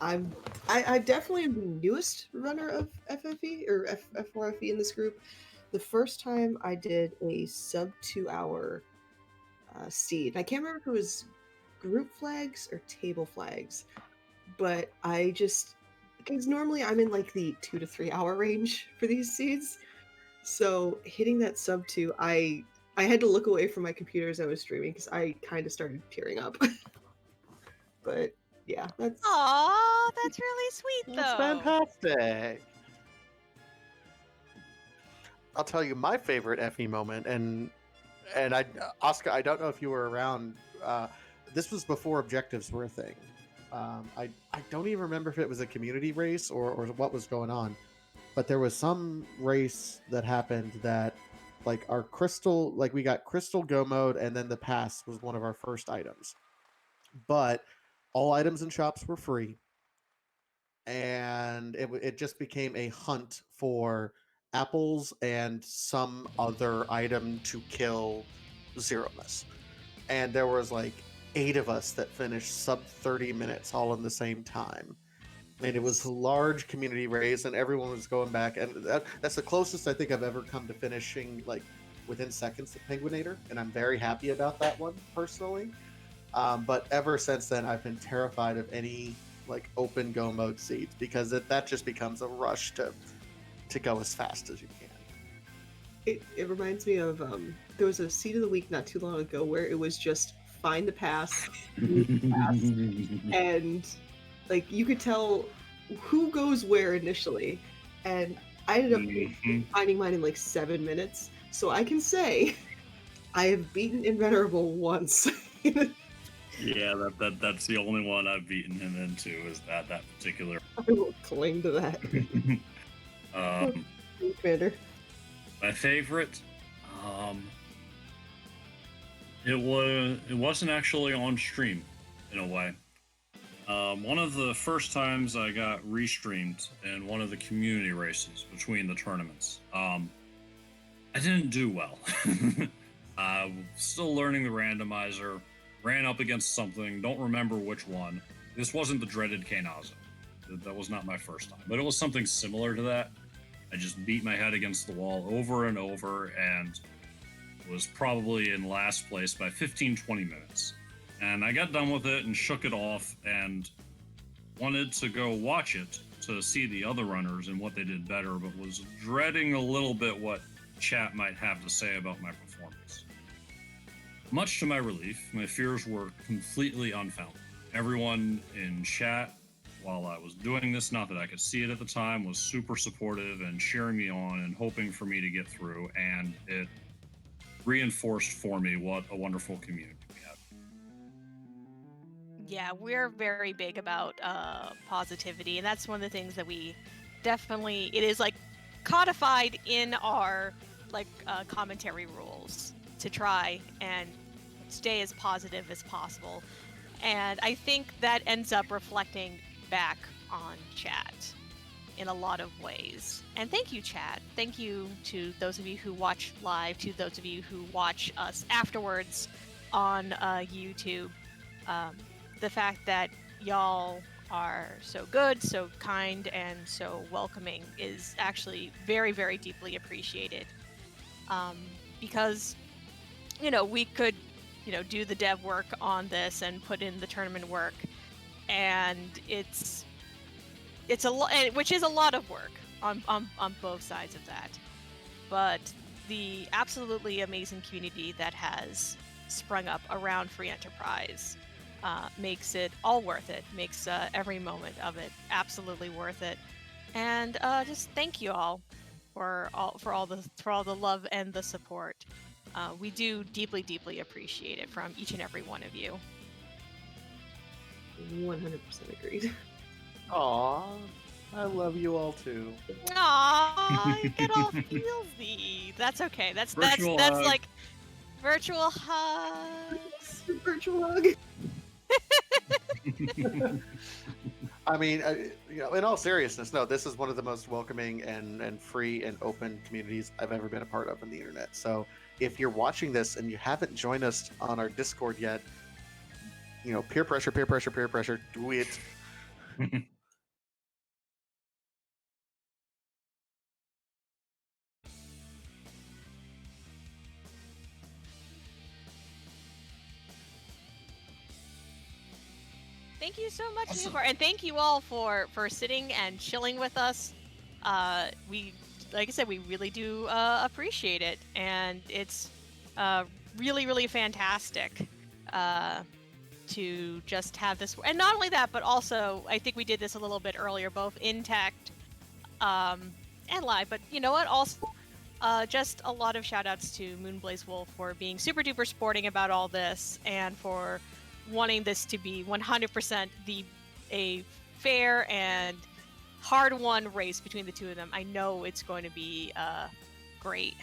I definitely am the newest runner of FFE or FF4FE in this group. The first time I did a sub 2 hour seed. I can't remember if it was group flags or table flags, but I just because normally I'm in like the 2 to 3 hour range for these seeds. So hitting that sub 2, I had to look away from my computer as I was streaming because I kind of started tearing up. But yeah, that's Aw, that's really sweet, That's though. fantastic. I'll tell you my favorite FE moment, and Oscar, I don't know if you were around. This was before objectives were a thing. I don't even remember if it was a community race or what was going on, but there was some race that happened that like our crystal, like we got crystal go mode, and then the pass was one of our first items, but all items in shops were free, and it just became a hunt for apples and some other item to kill Zeromus. And there was like 8 of us that finished sub 30 minutes all in the same time. And it was a large community race, and everyone was going back, and that's the closest I think I've ever come to finishing like within seconds of Penguinator, and I'm very happy about that one personally. But ever since then, I've been terrified of any like open go mode seeds because that just becomes a rush to go as fast as you can. it reminds me of there was a seed of the week not too long ago where it was just find the pass, and like you could tell who goes where initially, and I ended up finding mine in like 7 minutes. So I can say I have beaten Invenerable once. Yeah, that's the only one I've beaten him into is that particular. I will cling to that. Commander. My favorite, it wasn't actually on stream, in a way. One of the first times I got restreamed in one of the community races between the tournaments, I didn't do well. Still learning the randomizer, ran up against something, don't remember which one. This wasn't the dreaded Kainaza. That was not my first time, but it was something similar to that. I just beat my head against the wall over and over and was probably in last place by 15-20 minutes. And I got done with it and shook it off and wanted to go watch it to see the other runners and what they did better, but was dreading a little bit what chat might have to say about my performance. Much to my relief, my fears were completely unfounded. Everyone in chat, while I was doing this, not that I could see it at the time, was super supportive and cheering me on and hoping for me to get through, and it reinforced for me what a wonderful community we have. Yeah, we're very big about positivity, and that's one of the things that we definitely, it is like codified in our like commentary rules to try and stay as positive as possible. And I think that ends up reflecting back on chat in a lot of ways. And thank you, chat. Thank you to those of you who watch live, to those of you who watch us afterwards on YouTube. The fact that y'all are so good, so kind, and so welcoming is actually very, very deeply appreciated. Because, you know, we could, you know, do the dev work on this and put in the tournament work, and it's a lot, which is a lot of work on both sides of that. But the absolutely amazing community that has sprung up around Free Enterprise makes it all worth it. Makes every moment of it absolutely worth it. And just thank you all for all the love and the support. We do deeply appreciate it from each and every one of you. 100% agreed. Aw, I love you all too. Aw, you get all feelsy. That's okay. That's Virtual that's hug. like virtual hugs. Virtual hug. I mean, you know, in all seriousness, no, this is one of the most welcoming and free and open communities I've ever been a part of on the internet. So if you're watching this and you haven't joined us on our Discord yet, you know, peer pressure, do it. Thank you so much, Awesome. Newport, and thank you all for sitting and chilling with us. We, like I said, we really do appreciate it, and it's really, really fantastic to just have this. And not only that, but also I think we did this a little bit earlier, both in text and live. But you know what? Also, just a lot of shout outs to moonblazewolf for being super duper sporting about all this and for wanting this to be 100% a fair and hard-won race between the two of them. I know it's going to be great.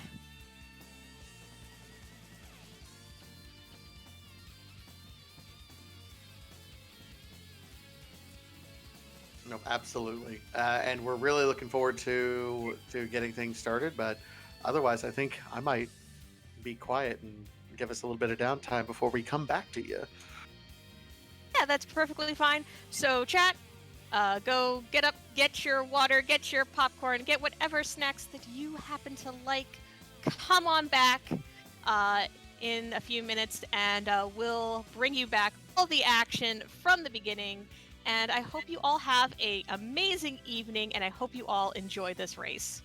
No, absolutely, and we're really looking forward to getting things started. But otherwise, I think I might be quiet and give us a little bit of downtime before we come back to you. Yeah, that's perfectly fine. So, chat, go get up, get your water, get your popcorn, get whatever snacks that you happen to like. Come on back in a few minutes, and we'll bring you back all the action from the beginning. And I hope you all have an amazing evening, and I hope you all enjoy this race.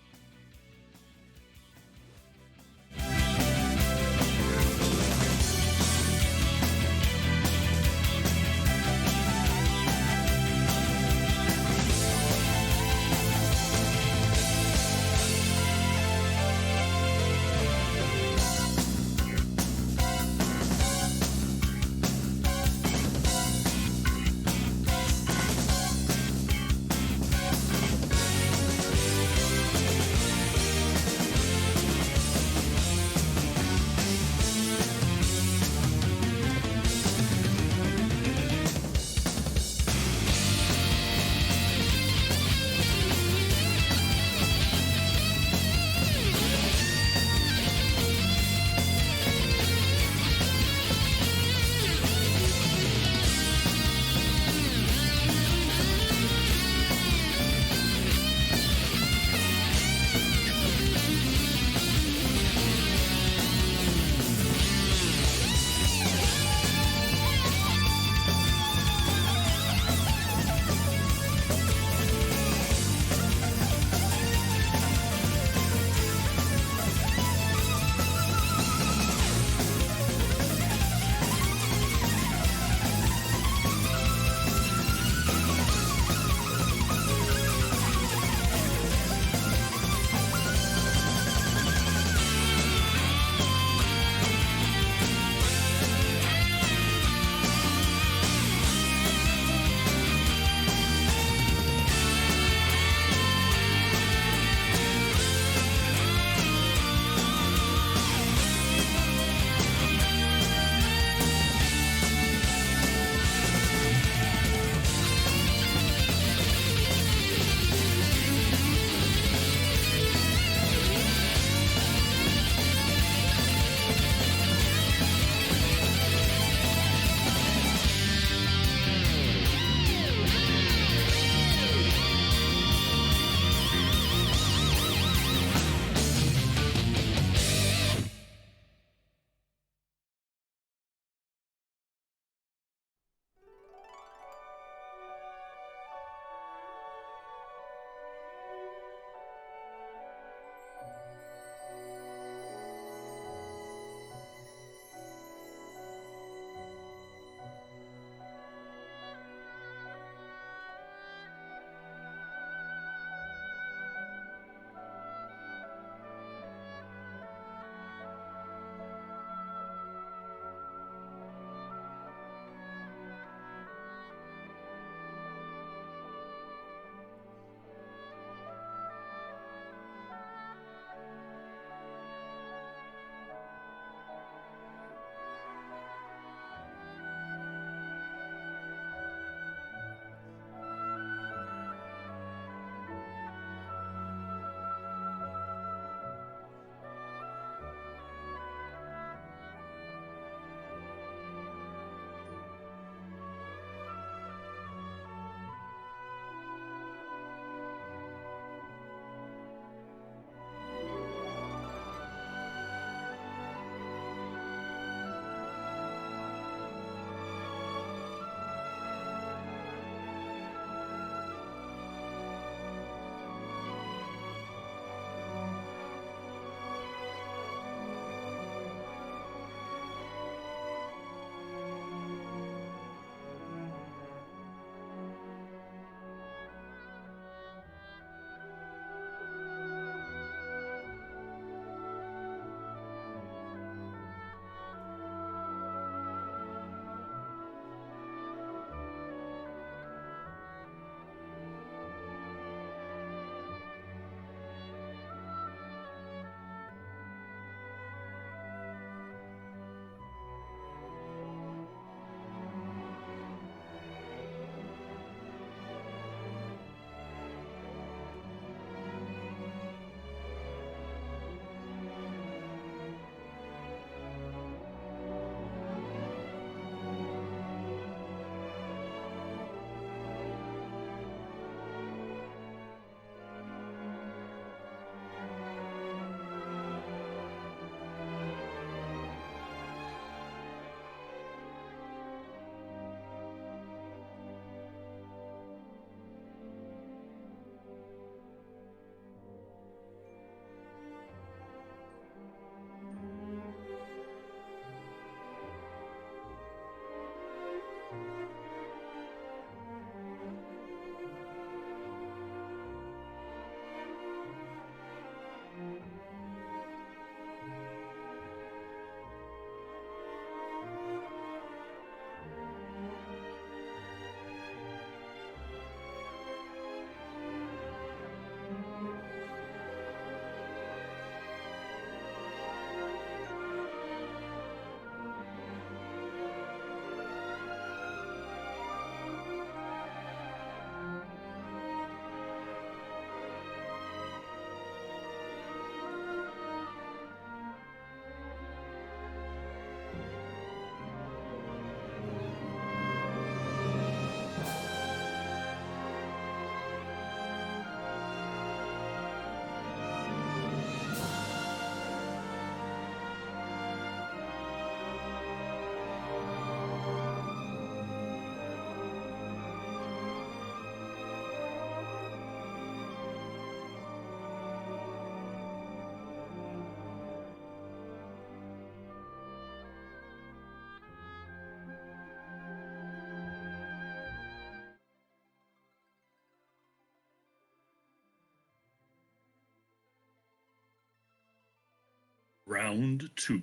Round 2.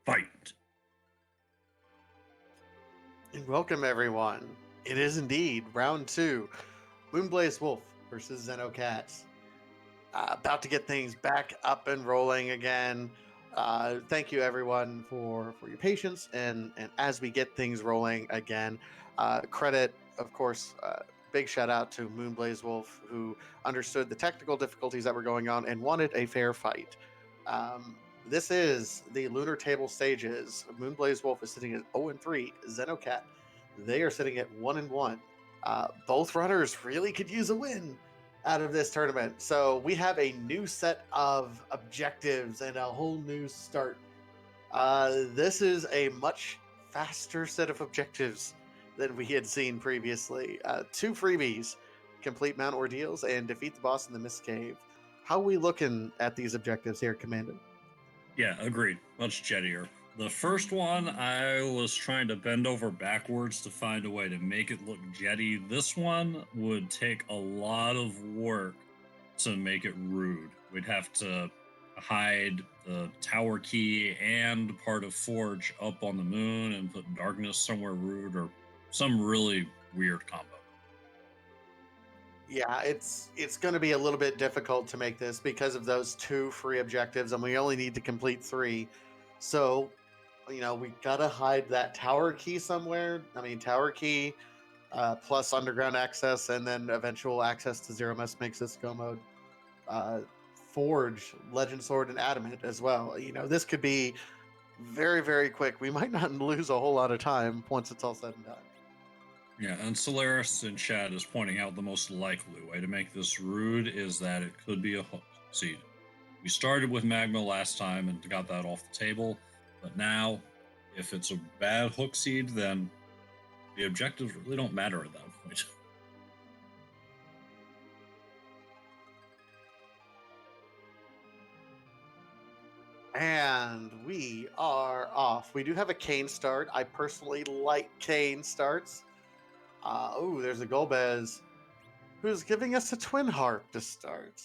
Fight. And welcome, everyone. It is indeed round 2. Moonblazewolf versus Xenocat. About to get things back up and rolling again. Thank you, everyone, for your patience. And as we get things rolling again, credit, of course, big shout out to Moonblazewolf, who understood the technical difficulties that were going on and wanted a fair fight. This is the Lunar Table stages. Moonblazewolf is sitting at 0-3. Xenocat, they are sitting at 1-1. Both runners really could use a win out of this tournament. So we have a new set of objectives and a whole new start. This is a much faster set of objectives than we had seen previously. 2 freebies: complete mount ordeals and defeat the boss in the Mist Cave. How are we looking at these objectives here, Commander? Yeah, agreed. Much jettier. The first one, I was trying to bend over backwards to find a way to make it look jetty. This one would take a lot of work to make it rude. We'd have to hide the tower key and part of Forge up on the moon and put darkness somewhere rude or some really weird combo. Yeah, it's going to be a little bit difficult to make this because of those 2 free objectives, and we only need to complete 3. So, we gotta hide that tower key somewhere. I mean, tower key plus underground access, and then eventual access to Zero Mess makes this go mode. Forge, Legend Sword, and Adamant as well. This could be very, very quick. We might not lose a whole lot of time once it's all said and done. Yeah, and Solaris in chat is pointing out the most likely way to make this rude is that it could be a hook seed. We started with Magma last time and got that off the table, but now, if it's a bad hook seed, then the objectives really don't matter at that point. And we are off. We do have a Kane start. I personally like Kane starts. There's a Golbez who's giving us a Twin Harp to start.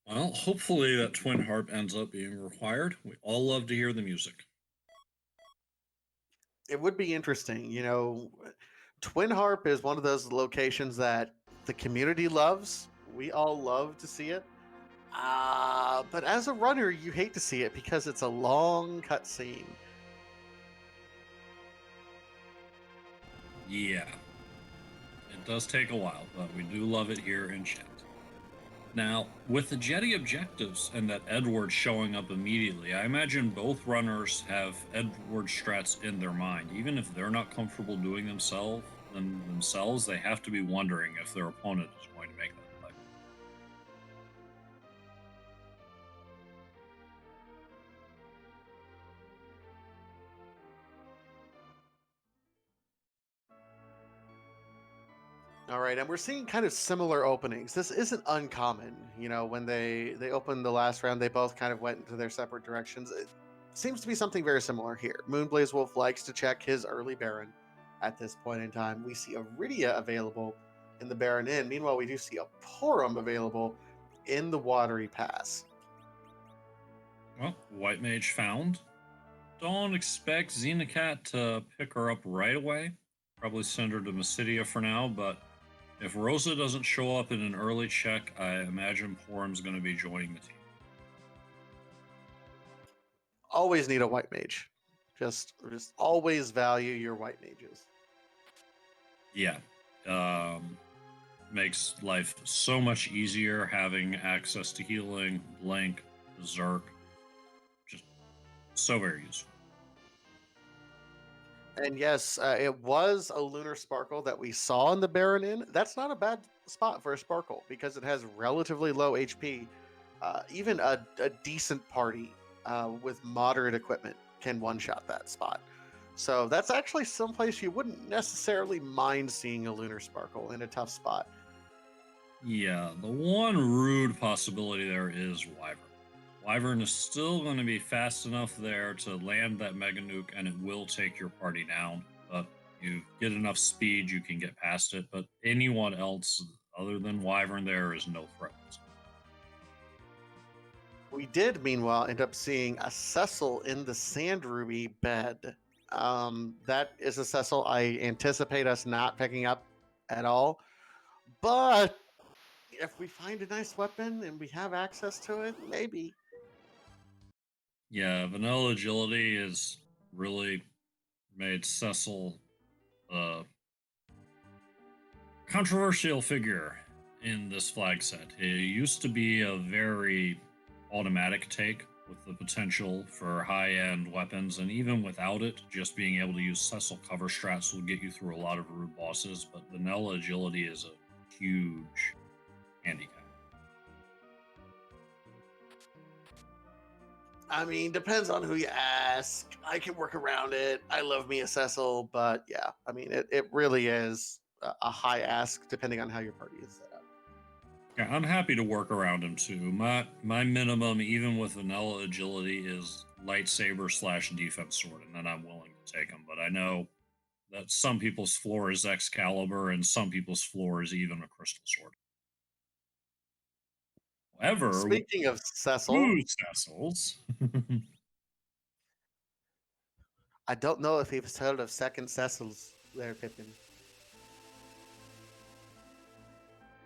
Well, hopefully that Twin Harp ends up being required. We all love to hear the music. It would be interesting. Twin Harp is one of those locations that the community loves. We all love to see it. But as a runner, you hate to see it because it's a long cutscene. Yeah. It does take a while, but we do love it here in chat. Now, with the jetty objectives and that Edward showing up immediately, I imagine both runners have Edward strats in their mind. Even if they're not comfortable doing themselves, they have to be wondering if their opponent is going to make that play. All right, and we're seeing kind of similar openings. This isn't uncommon. When they opened the last round, they both kind of went into their separate directions. It seems to be something very similar here. Moonblazewolf likes to check his early Baron at this point in time. We see Iridia available in the Baron Inn. Meanwhile, we do see a Porum available in the Watery Pass. Well, White Mage found. Don't expect Xenocat to pick her up right away. Probably send her to Mysidia for now, but if Rosa doesn't show up in an early check, I imagine Porum's going to be joining the team. Always need a White Mage. Just always value your White Mages. Yeah. Makes life so much easier having access to healing, Blink, Berserk. Just so very useful. And yes, it was a Lunar Sparkle that we saw in the Baron Inn. That's not a bad spot for a Sparkle because it has relatively low HP. Even a decent party with moderate equipment can one-shot that spot. So that's actually someplace you wouldn't necessarily mind seeing a Lunar Sparkle in a tough spot. Yeah, the one rude possibility there is Wyvern. Wyvern is still going to be fast enough there to land that Mega Nuke, and it will take your party down. But you get enough speed, you can get past it. But anyone else Other than Wyvern, there is no threat. We did, meanwhile, end up seeing a Cecil in the Sand Ruby bed. That is a Cecil I anticipate us not picking up at all. But if we find a nice weapon and we have access to it, maybe. Yeah, vanilla agility is really made Cecil a controversial figure in this flag set. It used to be a very automatic take with the potential for high-end weapons, and even without it, just being able to use Cecil cover strats will get you through a lot of rude bosses, but vanilla agility is a huge handicap. I mean, depends on who you ask. I can work around it. I love me a Cecil, but yeah, I mean, it really is a high ask depending on how your party is set up. Yeah, I'm happy to work around him too. My minimum, even with vanilla agility, is lightsaber / defense sword, and then I'm willing to take him. But I know that some people's floor is Excalibur, and some people's floor is even a crystal sword. However, Speaking of Cecil, Cecils. I don't know if you've heard of second Cecils there, Pippin.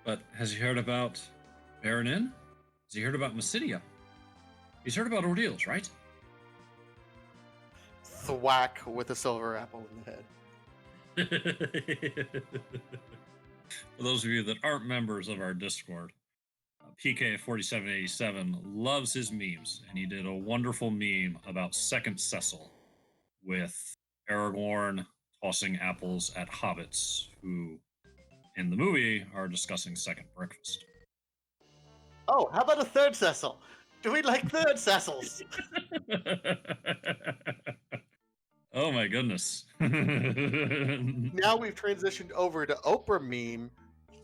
But has he heard about Baron Inn? Has he heard about Massidia? He's heard about ordeals, right? Thwack with a silver apple in the head. For those of you that aren't members of our Discord, PK4787 loves his memes, and he did a wonderful meme about Second Cecil with Aragorn tossing apples at hobbits who, in the movie, are discussing second breakfast. Oh, how about a third Cecil? Do we like third Cecils? Oh my goodness. Now we've transitioned over to Oprah meme.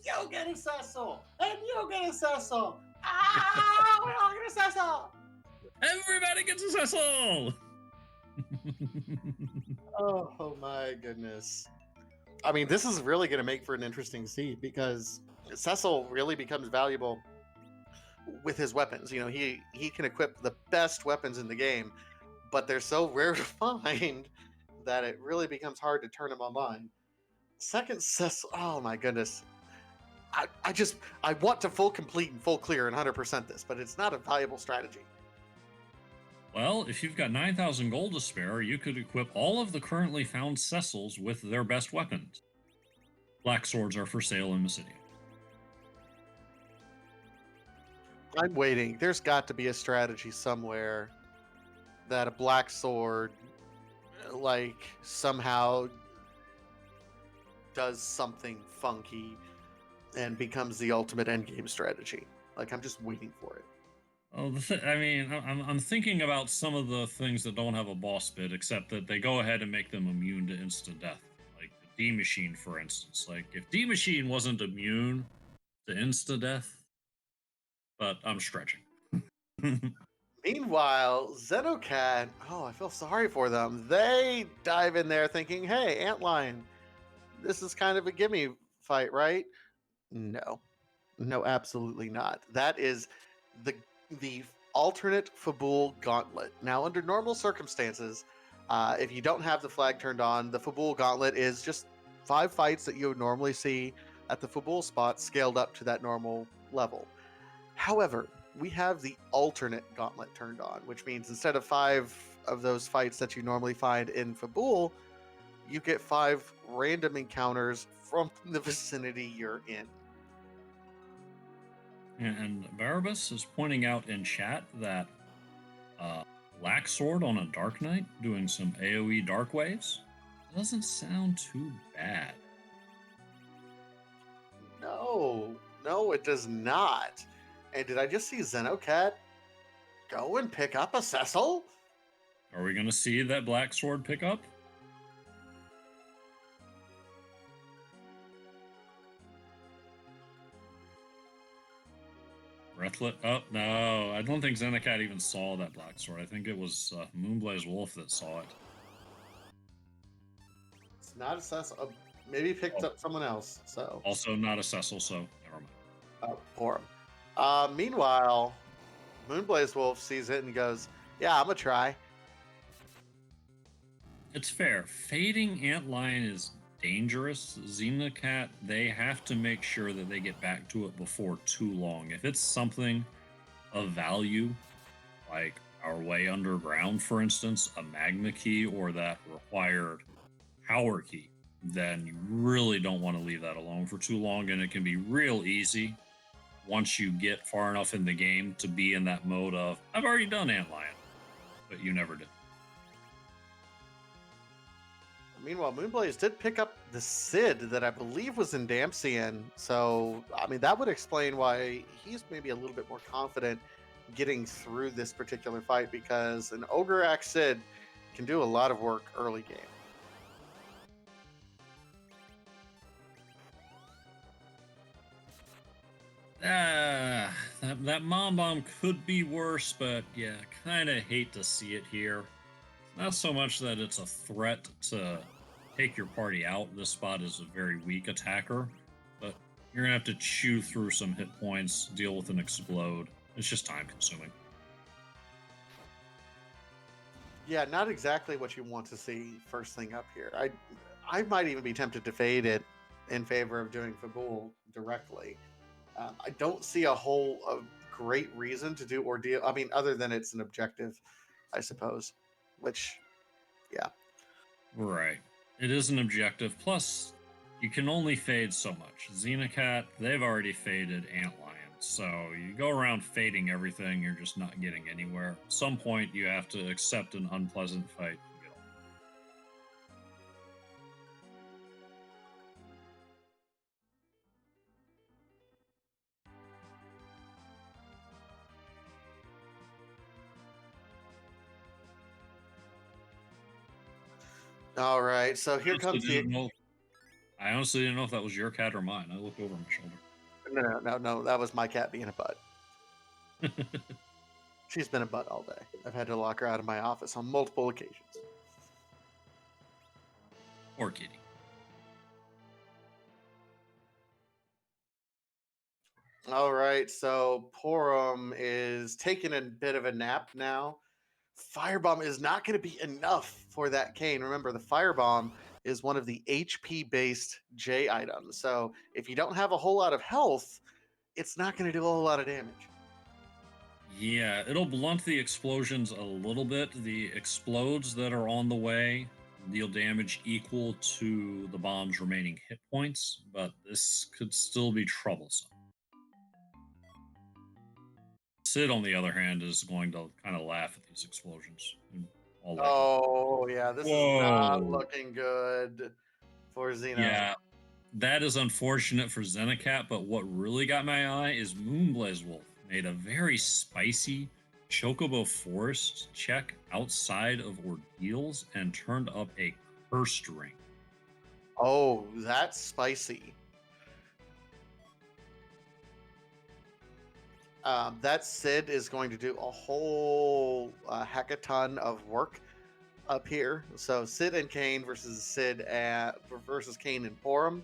You get a Cecil, and you get a Cecil. Ah, we all get a Cecil. Everybody gets a Cecil! Oh my goodness. I mean, this is really going to make for an interesting seed because Cecil really becomes valuable with his weapons. You know, he can equip the best weapons in the game, but they're so rare to find that it really becomes hard to turn them online. Second Cecil, oh my goodness. I want to full complete and full clear and 100% this, but it's not a viable strategy. Well, if you've got 9,000 gold to spare, you could equip all of the currently found Cecils with their best weapons. Black swords are for sale in Massidia. I'm waiting. There's got to be a strategy somewhere that a black sword, like, somehow does something funky and becomes the ultimate endgame strategy. Like, I'm just waiting for it. Oh, I mean, I'm thinking about some of the things that don't have a boss bid, except that they go ahead and make them immune to instant death. Like the D Machine, for instance. Like, if D Machine wasn't immune to insta death, but I'm stretching. Meanwhile, Xenocat, oh, I feel sorry for them. They dive in there thinking, hey, Antlion, this is kind of a gimme fight, right? No. No, absolutely not. That is the alternate Fabul Gauntlet. Now, under normal circumstances, if you don't have the flag turned on, the Fabul Gauntlet is just 5 fights that you would normally see at the Fabul spot scaled up to that normal level. However, we have the alternate Gauntlet turned on, which means instead of 5 of those fights that you normally find in Fabul, you get 5 random encounters from the vicinity you're in. And Barabbas is pointing out in chat that Black Sword on a Dark Knight doing some AoE Dark Waves doesn't sound too bad. No, it does not. And did I just see Xenocat go and pick up a Cecil? Are we going to see that Black Sword pick up? Breathlet? Oh, no. I don't think Xenocat even saw that Black Sword. I think it was moonblazewolf that saw it. It's not a Cecil. Maybe picked up someone else. So Also not a Cecil, so never for him. Meanwhile, Moonblazewolf sees it and goes, "Yeah, I'm gonna try." It's fair. Fading Antlion is dangerous. Xenocat, they have to make sure that they get back to it before too long. If it's something of value, like our way underground, for instance, a magma key or that required power key, then you really don't want to leave that alone for too long. And it can be real easy once you get far enough in the game to be in that mode of, I've already done Antlion, but you never did. Meanwhile, Moonblaze did pick up the Sid that I believe was in Damsian. So, I mean, that would explain why he's maybe a little bit more confident getting through this particular fight, because an Ogre Axe Sid can do a lot of work early game. That mom bomb could be worse, but yeah, kind of hate to see it here. Not so much that it's a threat to take your party out. This spot is a very weak attacker, but you're gonna have to chew through some hit points, deal with an explode. It's just time consuming. Yeah, not exactly what you want to see first thing up here. I might even be tempted to fade it in favor of doing Fabul directly. I don't see a great reason to do Ordeal. I mean, other than it's an objective, I suppose. Which, yeah. Right. It is an objective. Plus, you can only fade so much. Xenocat, they've already faded Antlion. So you go around fading everything, you're just not getting anywhere. At some point, you have to accept an unpleasant fight. All right, so here comes the. I honestly didn't know if that was your cat or mine. I looked over my shoulder. No. That was my cat being a butt. She's been a butt all day. I've had to lock her out of my office on multiple occasions. Poor kitty. All right, so Porum is taking a bit of a nap now. Firebomb is not going to be enough for that Kane. Remember, the Firebomb is one of the HP-based J items. So if you don't have a whole lot of health, it's not going to do a whole lot of damage. Yeah, it'll blunt the explosions a little bit. The explodes that are on the way deal damage equal to the bomb's remaining hit points, but this could still be troublesome. Sid, on the other hand, is going to kind of laugh at these explosions. Oh, yeah, this is not looking good for Xeno. Yeah, that is unfortunate for Xenocat, but what really got my eye is Moonblazewolf made a very spicy Chocobo Forest check outside of Ordeals and turned up a Cursed Ring. Oh, that's spicy. That Sid is going to do a whole hackathon of work up here. So Sid and Kane versus versus Kane and Porum.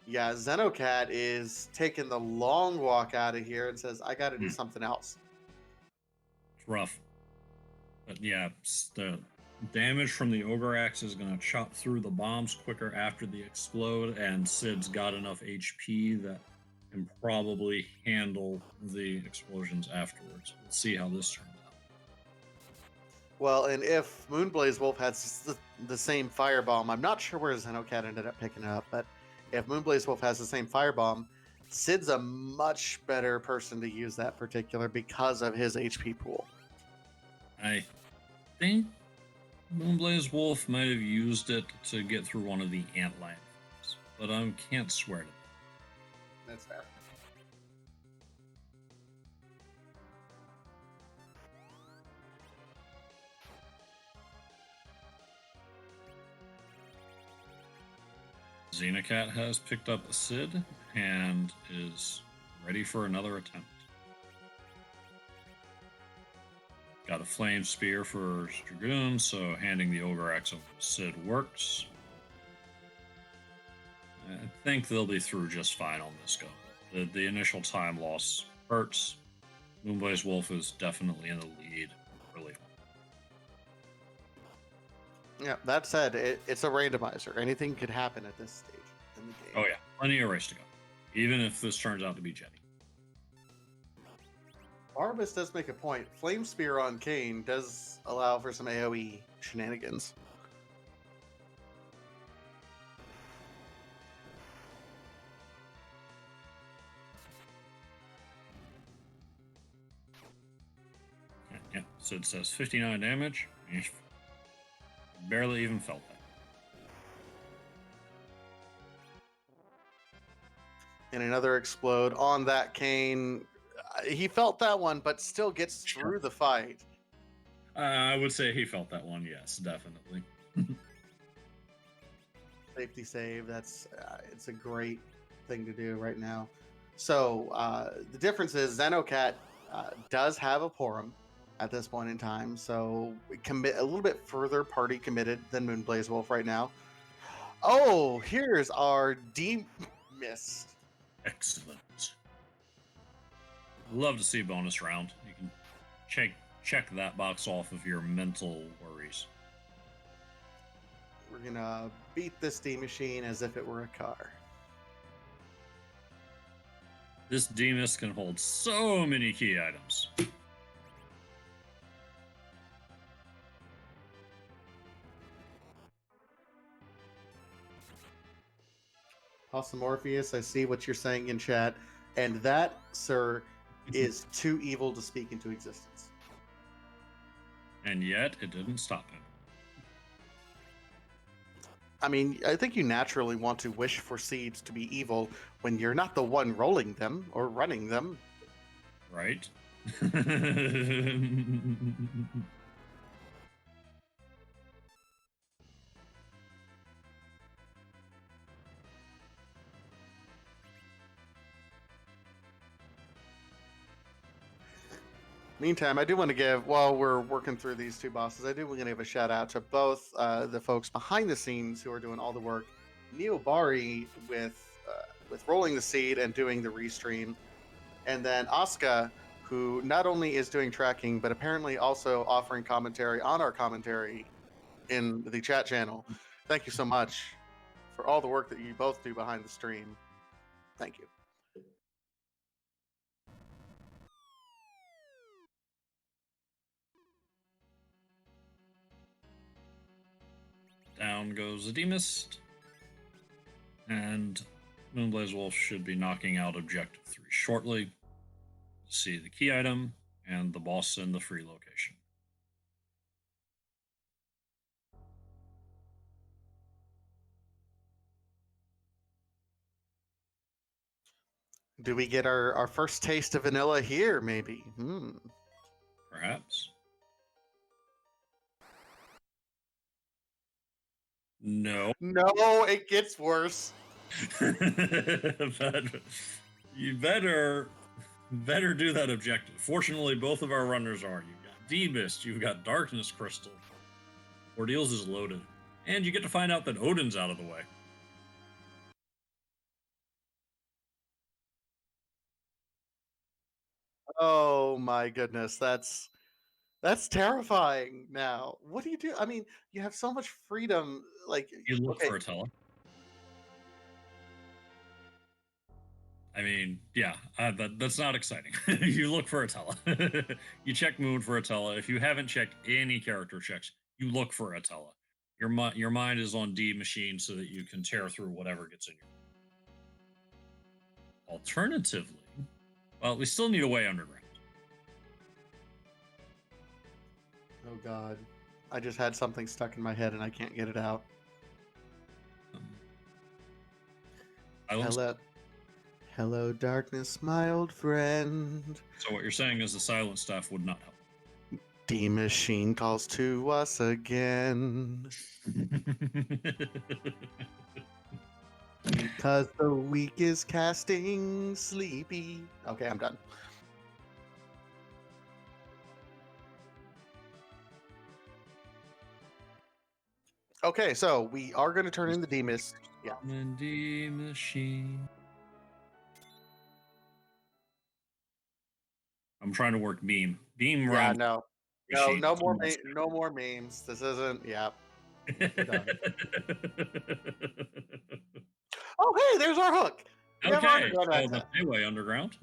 Yeah, Xenocat is taking the long walk out of here and says, I got to do something else. It's rough. But yeah, the damage from the Ogre Axe is going to chop through the bombs quicker after the explode, and Sid's got enough HP that can probably handle the explosions afterwards. We'll see how this turns out. Well, and if Moonblazewolf has the same Firebomb, I'm not sure where Xenocat ended up picking it up, but if Moonblazewolf has the same Firebomb, Sid's a much better person to use that particular because of his HP pool. I think Moonblazewolf might have used it to get through one of the Antlion things, but I can't swear to that. That's fair. Xenocat has picked up a Sid and is ready for another attempt. Got a flame spear for Dragoon, so handing the Ogre Axe over to Sid works. I think they'll be through just fine on this go. The initial time loss hurts. Moonblazewolf is definitely in the lead early on. Yeah, that said, it's a randomizer. Anything could happen at this stage in the game. Oh yeah, plenty of race to go. Even if this turns out to be Jenny. Barbas does make a point. Flame Spear on Kane does allow for some AoE shenanigans. Yeah, so it says 59 damage. You barely even felt that. And another explode on that Kane. He felt that one, but still gets through the fight. I would say he felt that one, yes, definitely. Safety save. That's it's a great thing to do right now. So the difference is Xenocat does have a Porum at this point in time, so commit a little bit further party committed than Moonblazewolf right now. Oh, here's our D-Mist. Excellent. Love to see bonus round. You can check that box off of your mental worries. We're gonna beat this D-Machine as if it were a car. This Demus can hold so many key items. Awesome, Morpheus. I see what you're saying in chat, and that, sir, is too evil to speak into existence. And yet, it didn't stop him. I mean, I think you naturally want to wish for seeds to be evil when you're not the one rolling them or running them. Right? Meantime, I do want to give, while we're working through these two bosses, I do want to give a shout out to both the folks behind the scenes who are doing all the work. Neo Bari with rolling the seed and doing the restream, and then Asuka, who not only is doing tracking, but apparently also offering commentary on our commentary in the chat channel. Thank you so much for all the work that you both do behind the stream. Thank you. Down goes the Demist. And Moonblazewolf should be knocking out Objective 3 shortly. See the key item and the boss in the free location. Do we get our first taste of vanilla here, maybe? Perhaps. No. No, it gets worse. But you better do that objective. Fortunately, both of our runners are. You've got D-Mist, you've got Darkness Crystal. Ordeals is loaded. And you get to find out that Odin's out of the way. Oh my goodness, that's terrifying now. What do you do? I mean, you have so much freedom. Like, You look for Attila. I mean, yeah, that's not exciting. You look for Attila. You check Moon for Attila. If you haven't checked any character checks, you look for Attila. Your mind is on D machine so that you can tear through whatever gets in your. Alternatively, well, we still need a way underground. Oh God, I just had something stuck in my head and I can't get it out. Hello, darkness, my old friend. So what you're saying is the silent stuff would not help. D-Machine calls to us again. Because the week is casting sleepy. Okay, I'm done. Okay, so we are going to turn in the D-Mist. Yeah. D machine. I'm trying to work beam. Beam Yeah, around no, the no, sheet. no more, no more memes. This isn't. Yeah, we're done. Oh, hey, there's our hook. We have our Okay, underground so the access. highway underground.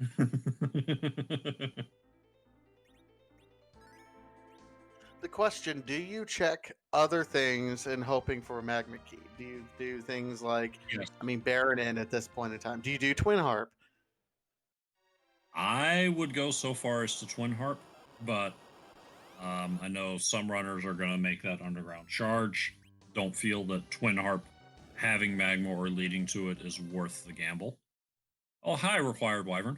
The question: do you check other things in hoping for a magma key? Do you do things like, Yes. I mean, Baronin at this point in time? Do you do Twin Harp? I would go so far as to twin harp, but I know some runners are going to make that underground charge. Don't feel that twin harp having magma or leading to it is worth the gamble. Oh, hi, required wyvern.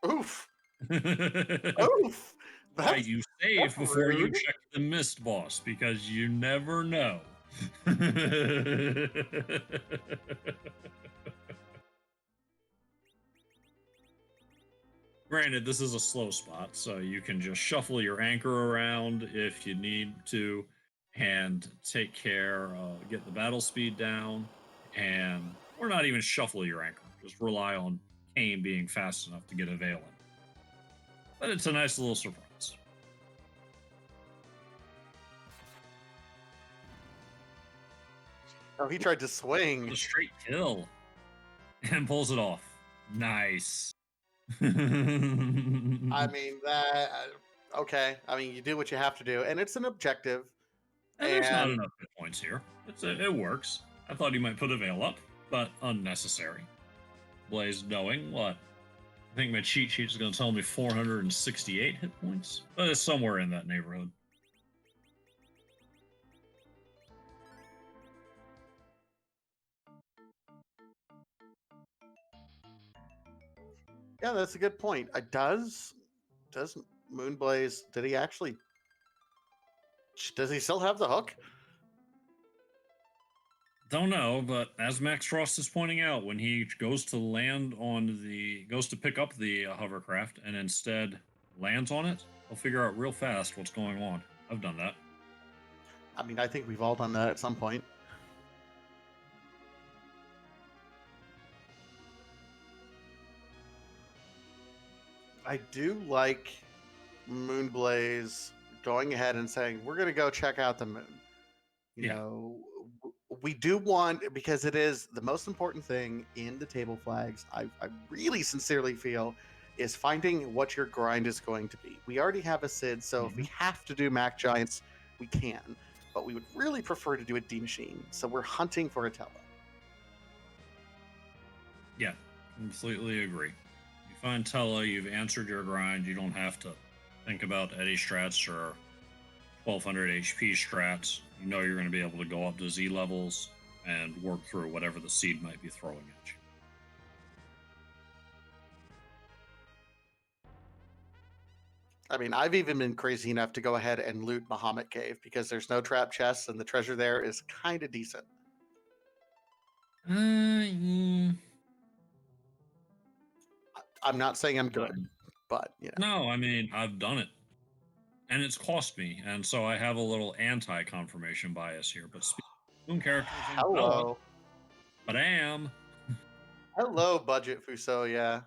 Oof, Right, oof. you That's save before you rude. check the mist boss because you never know. Granted, this is a slow spot, so you can just shuffle your anchor around if you need to and take care, get the battle speed down, and or not even shuffle your anchor. Just rely on Kane being fast enough to get a veil in. But it's a nice little surprise. Oh, he tried to A swing. straight kill and pulls it off. Nice. I mean that. Okay. I mean, you do what you have to do, and it's an objective. And there's not And enough hit points here. It works. I thought he might put a veil up, but unnecessary. Blaze knowing what? I think my cheat sheet is going to tell me 468 hit points, but it's somewhere in that neighborhood. yeah, that's a good point. Does Moonblaze? Did he actually? Does he still have the hook? Don't know, but as Max Frost is pointing out, when he goes to land on goes to pick up the hovercraft and instead lands on it, he'll figure out real fast what's going on. I've done that. I mean, I think we've all done that at some point. I do like Moonblaze going ahead and saying, we're going to go check out the moon. You Yeah. know, we do want, because it is the most important thing in the table flags, I really sincerely feel, is finding what your grind is going to be. We already have a Sid, so if we have to do Mac Giants, we can. But we would really prefer to do a D Machine, so we're hunting for a Tella. Yeah, completely agree. You find Tella, you've answered your grind. You don't have to think about Eddie strats or 1200 HP strats. You know you're going to be able to go up to Z levels and work through whatever the seed might be throwing at you. I mean, I've even been crazy enough to go ahead and loot Bahamut Cave because there's no trap chests and the treasure there is kind of decent. Yeah. I'm not saying I'm good, but you know. No, I mean, I've done it. And it's cost me. And so I have a little anti confirmation bias here. But speaking of moon characters in Tella, Hello. but I am. Hello, Budget Fusoya.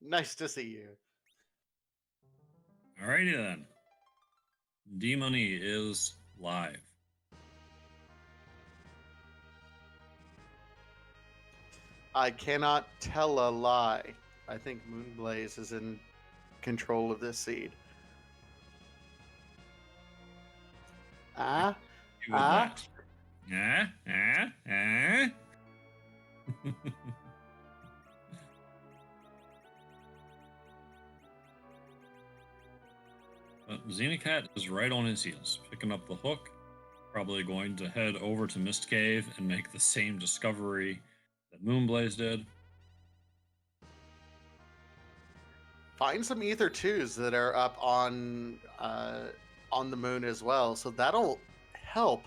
Nice to see you. Alrighty then. D Money is live. I cannot tell a lie. I think Moonblaze is in control of this seed. Ah? With Ah? that. Xenocat is right on his heels, picking up the hook, probably going to head over to Mist Cave and make the same discovery that Moonblaze did. Find some Ether 2s that are up on the moon as well. So that'll help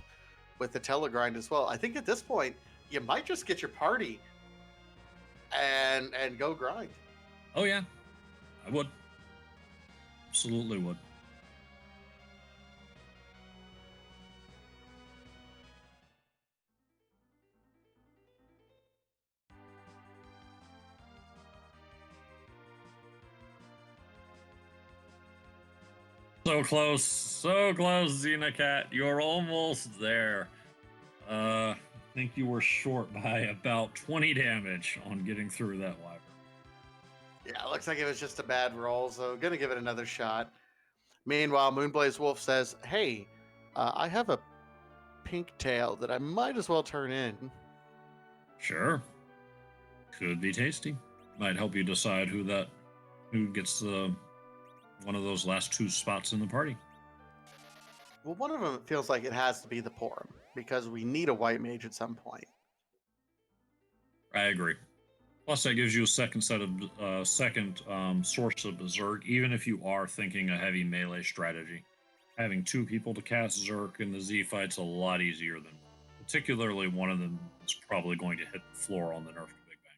with the telegrind as well. I think at this point, you might just get your party and go grind. Oh yeah, I would. Absolutely would. So close, Xenocat. You're almost there. I think you were short by about 20 damage on getting through that wyvern. Yeah, looks like it was just a bad roll, so gonna give it another shot. Meanwhile, Moonblazewolf says, "Hey, I have a pink tail that I might as well turn in." Sure. Could be tasty. Might help you decide who gets one of those last two spots in the party. Well, one of them feels like it has to be the Porum because we need a white mage at some point. I agree. Plus, that gives you a second source of Berserk, even if you are thinking a heavy melee strategy. Having two people to cast Zerk in the Z fight's a lot easier than one. Particularly, one of them is probably going to hit the floor on the nerf to Big Bang.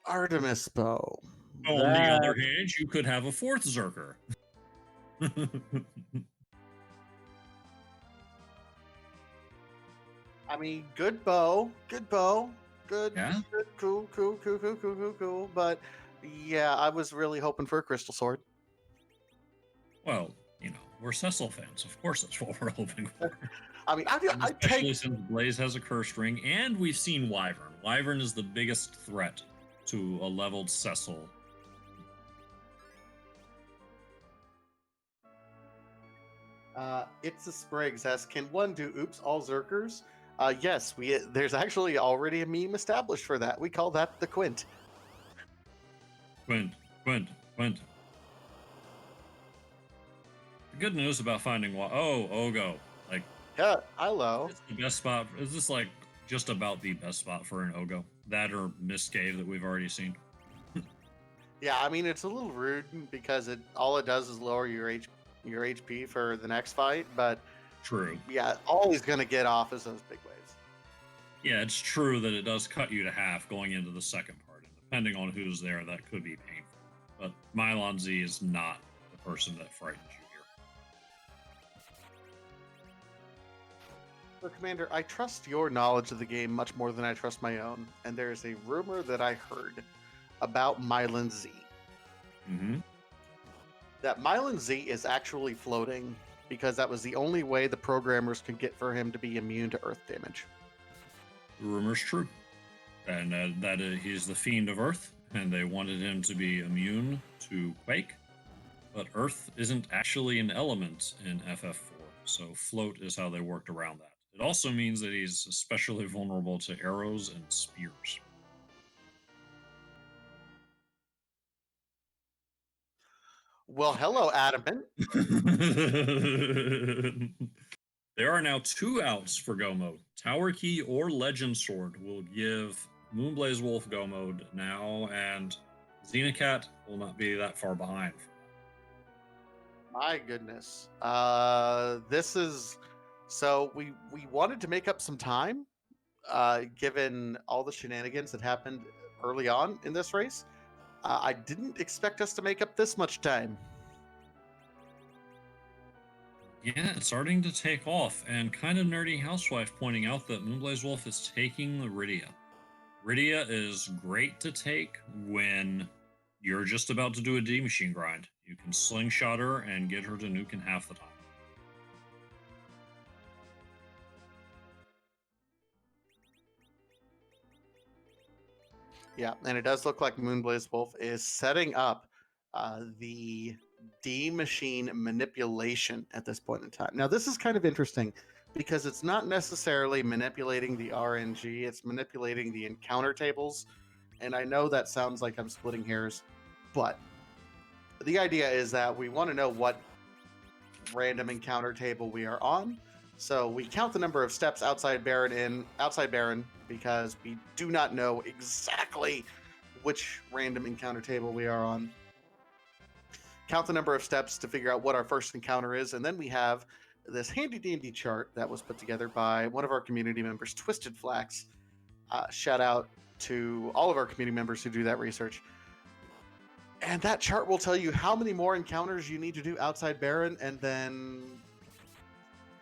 Artemis bow. On the other hand, you could have a fourth Zerker. I mean, good bow, good, Yeah? good, cool. But yeah, I was really hoping for a crystal sword. Well, we're Cecil fans. Of course, that's what we're hoping for. I mean, Especially since Blaze has a curse ring, and we've seen Wyvern. Wyvern is the biggest threat to a leveled Cecil. It's a Spriggs asks, can one do oops all Zerkers? Yes, there's actually already a meme established for that. We call that the Quint. Quint. The good news about finding Ogo. Like, Yeah, hello. it's the best spot. Is this like just about the best spot for an Ogo? That or Mist Cave that we've already seen? Yeah, I mean it's a little rude because all it does is lower your HP for the next fight, but True. yeah, all he's gonna get off is those big waves. Yeah, it's true that it does cut you to half going into the second part, and depending on who's there, that could be painful. But Mylon Z is not the person that frightens you here. So, Commander, I trust your knowledge of the game much more than I trust my own, and there is a rumor that I heard about Mylon Z. Mm-hmm. That Mylon Z is actually floating because that was the only way the programmers could get for him to be immune to earth damage. The rumor's true. And that he's the fiend of Earth, and they wanted him to be immune to Quake. But Earth isn't actually an element in FF4, so float is how they worked around that. It also means that he's especially vulnerable to arrows and spears. Well, hello, Adamant. There are now 2 outs for Go Mode. Tower Key or Legend Sword will give Moonblazewolf Go Mode now, and Xenocat will not be that far behind. My goodness. This is so we wanted to make up some time, given all the shenanigans that happened early on in this race. I didn't expect us to make up this much time. Yeah, it's starting to take off, and kind of nerdy housewife pointing out that Moonblazewolf is taking the Rydia. Rydia is great to take when you're just about to do a D-machine grind. You can slingshot her and get her to nuke in half the time. Yeah, and it does look like Moonblazewolf is setting up the D-machine manipulation at this point in time. Now, this is kind of interesting because it's not necessarily manipulating the RNG, it's manipulating the encounter tables. And I know that sounds like I'm splitting hairs, but the idea is that we want to know what random encounter table we are on. So we count the number of steps outside Baron because we do not know exactly which random encounter table we are on. Count the number of steps to figure out what our first encounter is, and then we have this handy dandy chart that was put together by one of our community members, Twisted Flax. Shout out to all of our community members who do that research. And that chart will tell you how many more encounters you need to do outside Baron, and then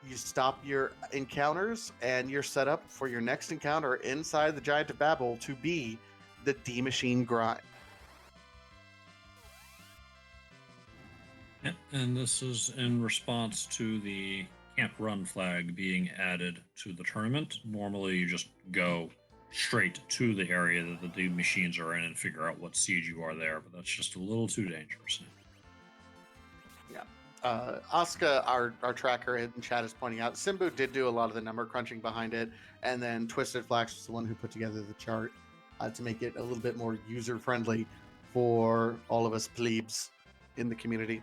you stop your encounters and you're set up for your next encounter inside the Giant of Babel to be the D-Machine grind. Yeah, and this is in response to the can't run flag being added to the tournament. Normally, you just go straight to the area that the machines are in and figure out what seed you are there, but that's just a little too dangerous. Asuka, our tracker in chat, is pointing out Simbu did do a lot of the number crunching behind it, and then Twisted Flax was the one who put together the chart to make it a little bit more user friendly for all of us plebes in the community.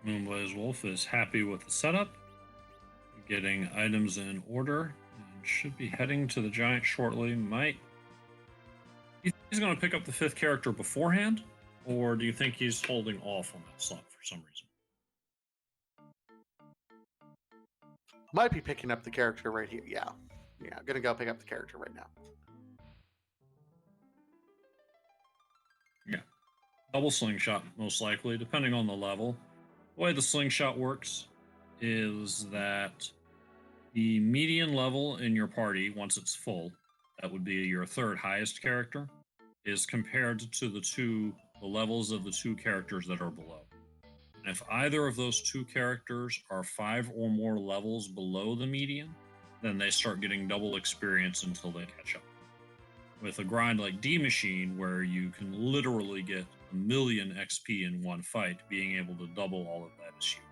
moonblazewolf is happy with the setup, getting items in order, and should be heading to the giant shortly. He's going to pick up the 5th character beforehand, or do you think he's holding off on that slot for some reason? Might be picking up the character right here. Yeah, gonna go pick up the character right now. Yeah, double slingshot most likely, depending on the level. The way the slingshot works is that the median level in your party, once it's full, that would be your 3rd highest character, is compared to the levels of the 2 characters that are below. And if either of those 2 characters are 5 or more levels below the median, then they start getting double experience until they catch up. With a grind like D Machine, where you can literally get 1,000,000 XP in one fight, being able to double all of that is huge.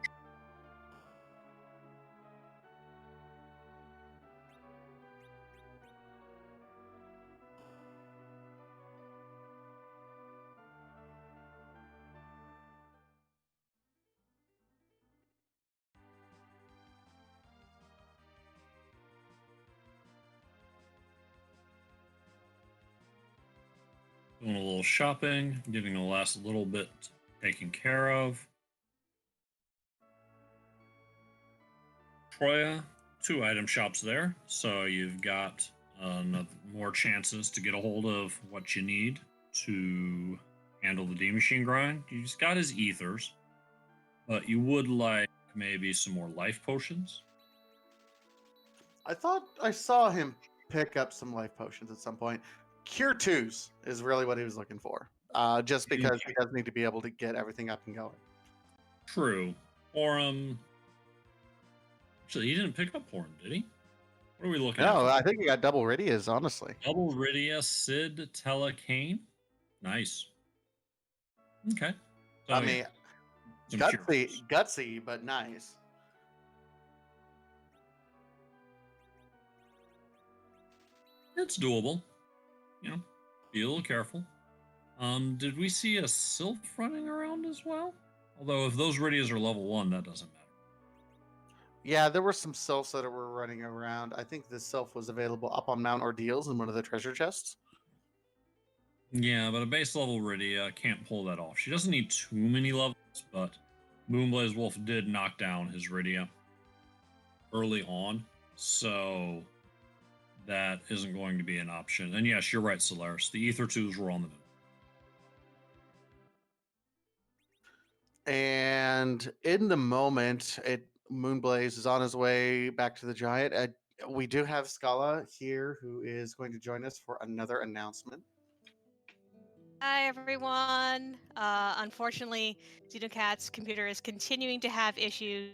Doing a little shopping, getting the last little bit taken care of. Troya, 2 item shops there, so you've got more chances to get a hold of what you need to handle the D Machine grind. You just got his ethers, but you would like maybe some more life potions. I thought I saw him pick up some life potions at some point. Cure 2s is really what he was looking for. Just because he does need to be able to get everything up and going. True. Aurum. Actually, he didn't pick up Aurum, did he? What are we looking at? No, I think he got double Ridias, honestly. Double Rydia, Sid, Telecane. Nice. Okay. So, I mean, gutsy, but nice. It's doable. You know, be a little careful. Did we see a Sylph running around as well? Although if those Rydias are level 1, that doesn't matter. Yeah, there were some sylphs that were running around. I think the sylph was available up on Mount Ordeals in one of the treasure chests. Yeah, but a base level Rydia can't pull that off. She doesn't need too many levels, but moonblazewolf did knock down his Rydia early on, so that isn't going to be an option. And yes, you're right, Solaris. The Ether 2s were on the move. And in the moment, Moonblaze is on his way back to the giant. We do have Scala here, who is going to join us for another announcement. Hi, everyone. Unfortunately, Xenocat's computer is continuing to have issues.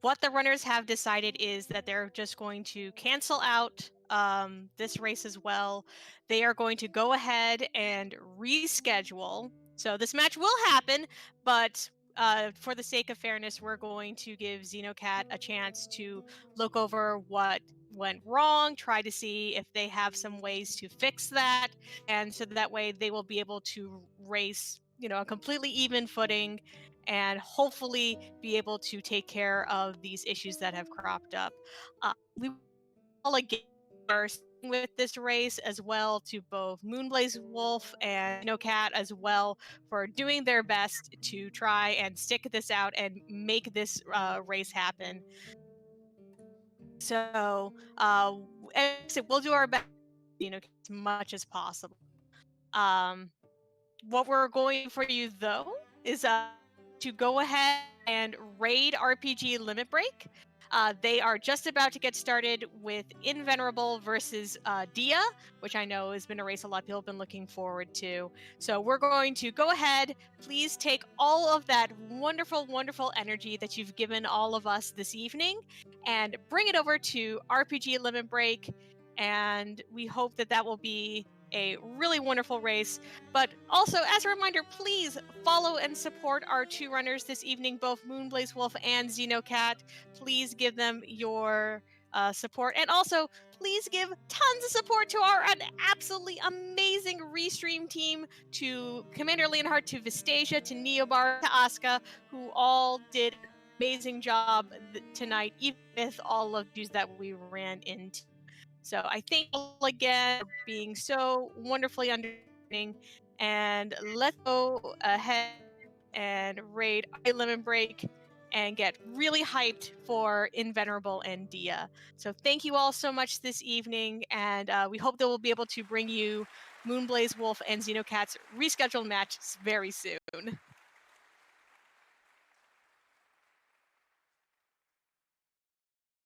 What the runners have decided is that they're just going to cancel out this race as well. They are going to go ahead and reschedule. So this match will happen, but for the sake of fairness, we're going to give Xenocat a chance to look over what went wrong, try to see if they have some ways to fix that, and so that way they will be able to race, a completely even footing, and hopefully be able to take care of these issues that have cropped up. We all again are with this race as well to both moonblazewolf and Xenocat as well for doing their best to try and stick this out and make this race happen. So we'll do our best, as much as possible. What we're going for you though is to go ahead and Raid RPG Limit Break. They are just about to get started with Invenerable versus Dia, which I know has been a race a lot of people have been looking forward to. So we're going to go ahead. Please take all of that wonderful, wonderful energy that you've given all of us this evening and bring it over to RPG Limit Break. And we hope that that will be a really wonderful race. But also, as a reminder, please follow and support our two runners this evening, both Moonblazewolf and Xenocat. Please give them your support. And also, please give tons of support to our absolutely amazing restream team, to Commander Leonhardt, to Vistasia, to Neobar, to Asuka, who all did an amazing job tonight, even with all of the issues that we ran into. So I thank you all again for being so wonderfully understanding. And let's go ahead and raid Lemon Break and get really hyped for Invenerable and Dia. So thank you all so much this evening, and we hope that we'll be able to bring you Moonblazewolf and Xenocat's rescheduled match very soon.